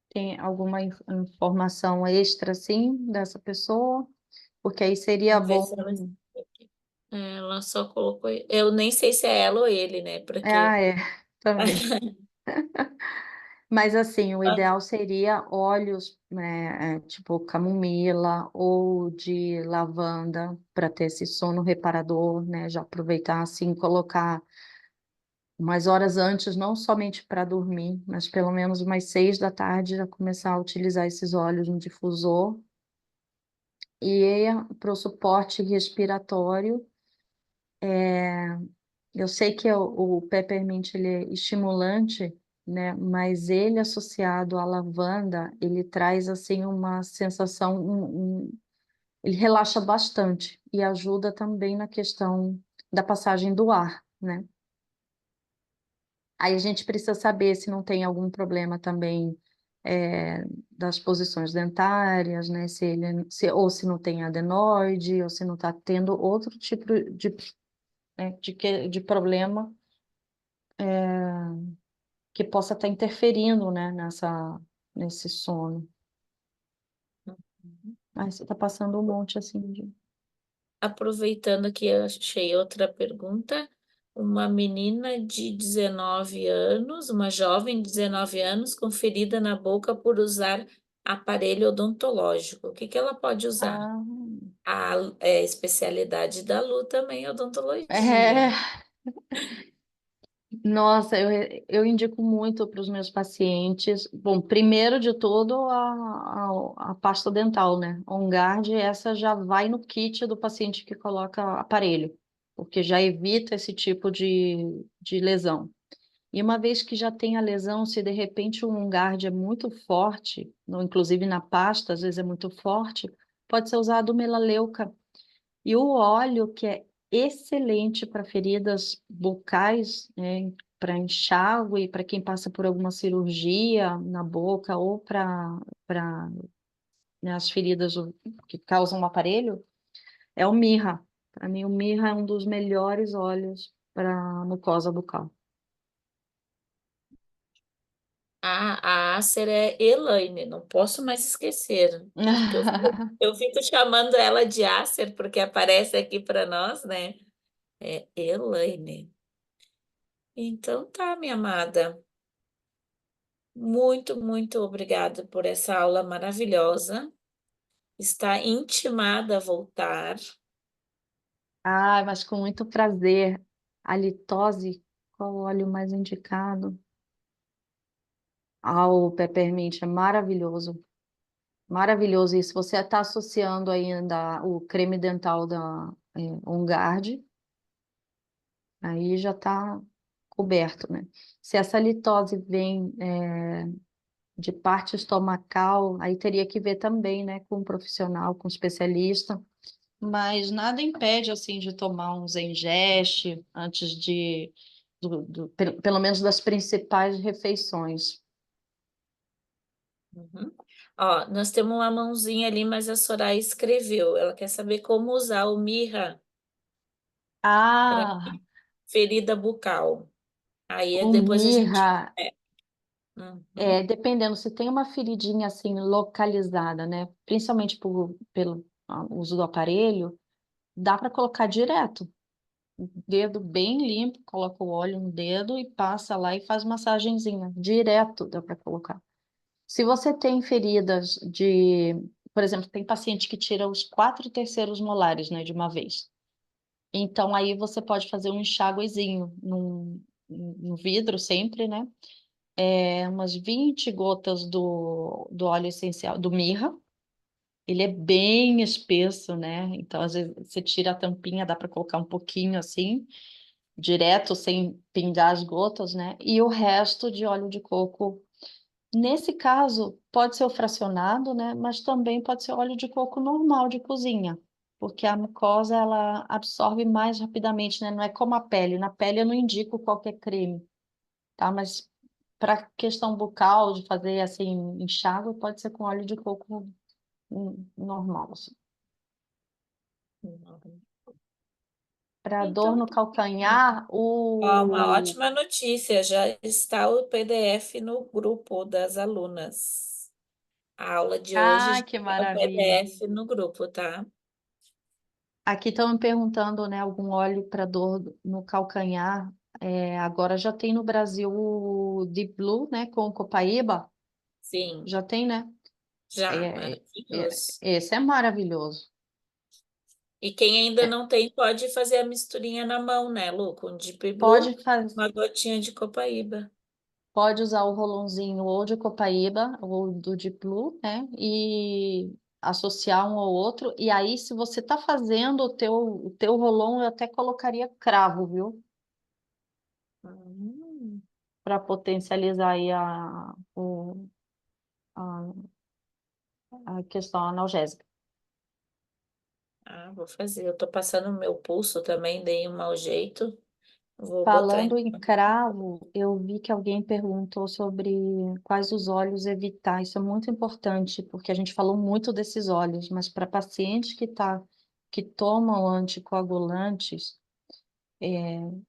Tem alguma informação extra, assim, dessa pessoa? Porque aí seria Vamos ver bom. se ela. Ela só colocou. Eu nem sei se é ela ou ele, né? Ah, Porque. é, também. Mas assim, o ideal seria óleos, né, tipo camomila ou de lavanda para ter esse sono reparador, né? Já aproveitar assim, colocar umas horas antes, não somente para dormir, mas pelo menos umas 6 da tarde já começar a utilizar esses óleos no difusor. E para o suporte respiratório, eu sei que o peppermint ele é estimulante, né? Mas ele associado à lavanda, ele traz assim uma sensação, ele relaxa bastante e ajuda também na questão da passagem do ar, né? Aí a gente precisa saber se não tem algum problema também das posições dentárias, né? Ou se não tem adenoide, ou se não está tendo outro tipo de problema que possa estar interferindo, né, nesse sono. Aí você está passando um monte assim de... Aproveitando que eu achei outra pergunta, uma menina de 19 anos, uma jovem de 19 anos, com ferida na boca por usar aparelho odontológico. O que que ela pode usar? Ah, A especialidade da Lu também é é, odontologia. nossa, eu indico muito para os meus pacientes. Bom, primeiro de tudo, a pasta dental, né? On Guard, essa já vai no kit do paciente que coloca aparelho, porque já evita esse tipo de lesão. E uma vez que já tem a lesão, se de repente o On Guard é muito forte, inclusive na pasta, às vezes é muito forte, pode ser usado o melaleuca. E o óleo, que é excelente para feridas bucais, né, para enxágue, para quem passa por alguma cirurgia na boca ou para né, as feridas que causam o aparelho, é o mirra. Para mim, o mirra é um dos melhores óleos para mucosa bucal. A Acer é Elaine, não posso mais esquecer. Porque eu fico chamando ela de Acer, porque aparece aqui para nós, né? É Elaine. Então tá, minha amada. Muito, muito obrigada por essa aula maravilhosa. Está intimada a voltar. Ah, mas com muito prazer. A litose, qual o óleo mais indicado? Ah, o peppermint é maravilhoso. Maravilhoso isso. Você está associando ainda o creme dental da On Guard, aí já está coberto, né? Se essa litose vem de parte estomacal, aí teria que ver também, né, com um profissional, com um especialista. Mas nada impede, assim, de tomar um Zengeste antes pelo menos das principais refeições. Uhum. Ó, nós temos uma mãozinha ali, mas a Soraya escreveu. Ela quer saber como usar o Mirra para Ah, ferida bucal. Aí o depois a gente. mirra. Uhum. Dependendo, se tem uma feridinha assim localizada, né? Principalmente pelo uso do aparelho, dá para colocar direto. Dedo bem limpo, coloca o óleo no dedo e passa lá e faz massagenzinha. Direto dá para colocar. Se você tem feridas por exemplo, tem paciente que tira os 4 terceiros molares, né, de uma vez. Então aí você pode fazer um enxáguezinho no vidro sempre, né? Umas 20 gotas do óleo essencial, do mirra. Ele é bem espesso, né? Então, às vezes, você tira a tampinha, dá para colocar um pouquinho assim, direto, sem pingar as gotas, né? E o resto de óleo de coco. Nesse caso, pode ser o fracionado, né? Mas também pode ser óleo de coco normal de cozinha, porque a mucosa ela absorve mais rapidamente, né? Não é como a pele. Na pele eu não indico qualquer creme, tá? Mas para questão bucal, de fazer assim, enxágue, pode ser com óleo de coco normal, assim. Para dor Então, no calcanhar, ó, uma ótima notícia, já está o PDF no grupo das alunas. A aula de hoje Ah, já que está o maravilha. PDF no grupo, tá? Aqui estão me perguntando, né, algum óleo para dor no calcanhar. Agora já tem no Brasil o Deep Blue, né, com copaíba. Sim, Já tem, né? já, É, maravilhoso. esse é maravilhoso. E quem ainda É, não tem, pode fazer a misturinha na mão, né, Lu? Com Deep Blue, pode faz, uma gotinha de copaíba. pode usar o rolãozinho ou de copaíba ou do Deep Blue, né? E associar um ao outro. E aí, se você está fazendo o teu rolão, eu até colocaria cravo, viu? Hum. Para potencializar aí a, a questão analgésica. Ah, vou fazer. Eu tô passando o meu pulso também, dei um mau jeito. Vou botar. Falando em cravo, eu vi que alguém perguntou sobre quais os óleos evitar. Isso é muito importante, porque a gente falou muito desses óleos, mas para pacientes que tomam anticoagulantes,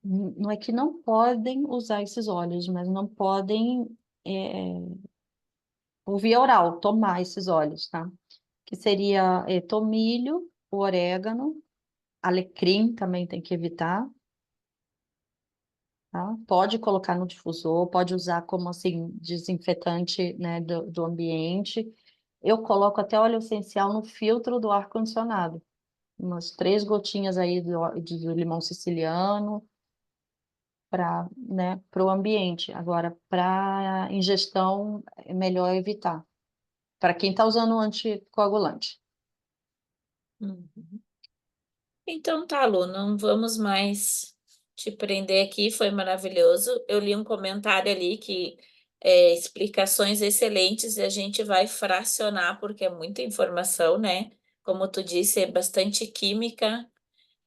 não é que não podem usar esses óleos, mas não podem, é, por via oral, tomar esses óleos, tá? Que seria, tomilho, o orégano, alecrim também tem que evitar. Tá? Pode colocar no difusor, pode usar como assim desinfetante, né, do ambiente. Eu coloco até óleo essencial no filtro do ar-condicionado. Umas 3 gotinhas aí de limão siciliano para, né, o ambiente. Agora, para ingestão, é melhor evitar. Para quem está usando anticoagulante. Uhum. Então tá, Lu, não vamos mais te prender aqui, foi maravilhoso. Eu li um comentário ali que explicações excelentes e a gente vai fracionar, porque é muita informação, né? Como tu disse, é bastante química.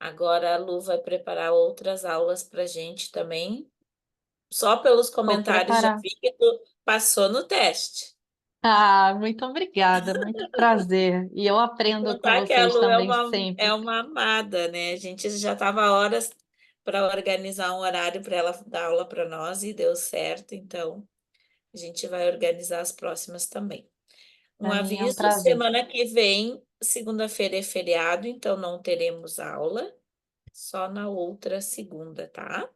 Agora a Lu vai preparar outras aulas para gente também. Só pelos Vou comentários já preparar. vi que tu passou no teste. Ah, muito obrigada, muito prazer. E eu aprendo com Contar que a vocês Lu também é sempre. uma amada, né? A gente já estava horas para organizar um horário para ela dar aula para nós e deu certo, então a gente vai organizar as próximas também. Um Para mim é um aviso: prazer. semana que vem, segunda-feira é feriado, então não teremos aula, só na outra segunda, tá?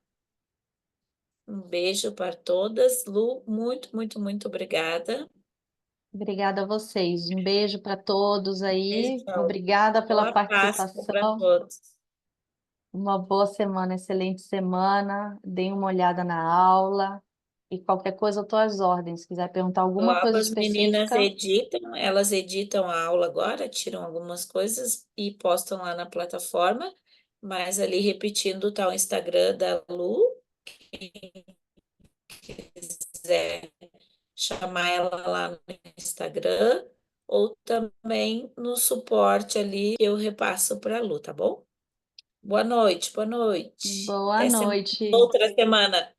Um beijo para todas. Lu, muito, muito, muito obrigada. Obrigada a vocês. Um beijo para todos aí. Beijão. Obrigada pela Boa Páscoa para participação. todos. Uma boa semana, excelente semana. Deem uma olhada na aula. E qualquer coisa, eu estou às ordens. Se quiser perguntar alguma Logo coisa as meninas específica, editam, elas editam a aula agora, tiram algumas coisas e postam lá na plataforma, mas ali repetindo tá o Instagram da Lu, quem quiser chamar ela lá no Instagram, ou também no suporte ali que eu repasso para a Lu, tá bom? Boa noite, boa noite. boa Até noite. outra semana.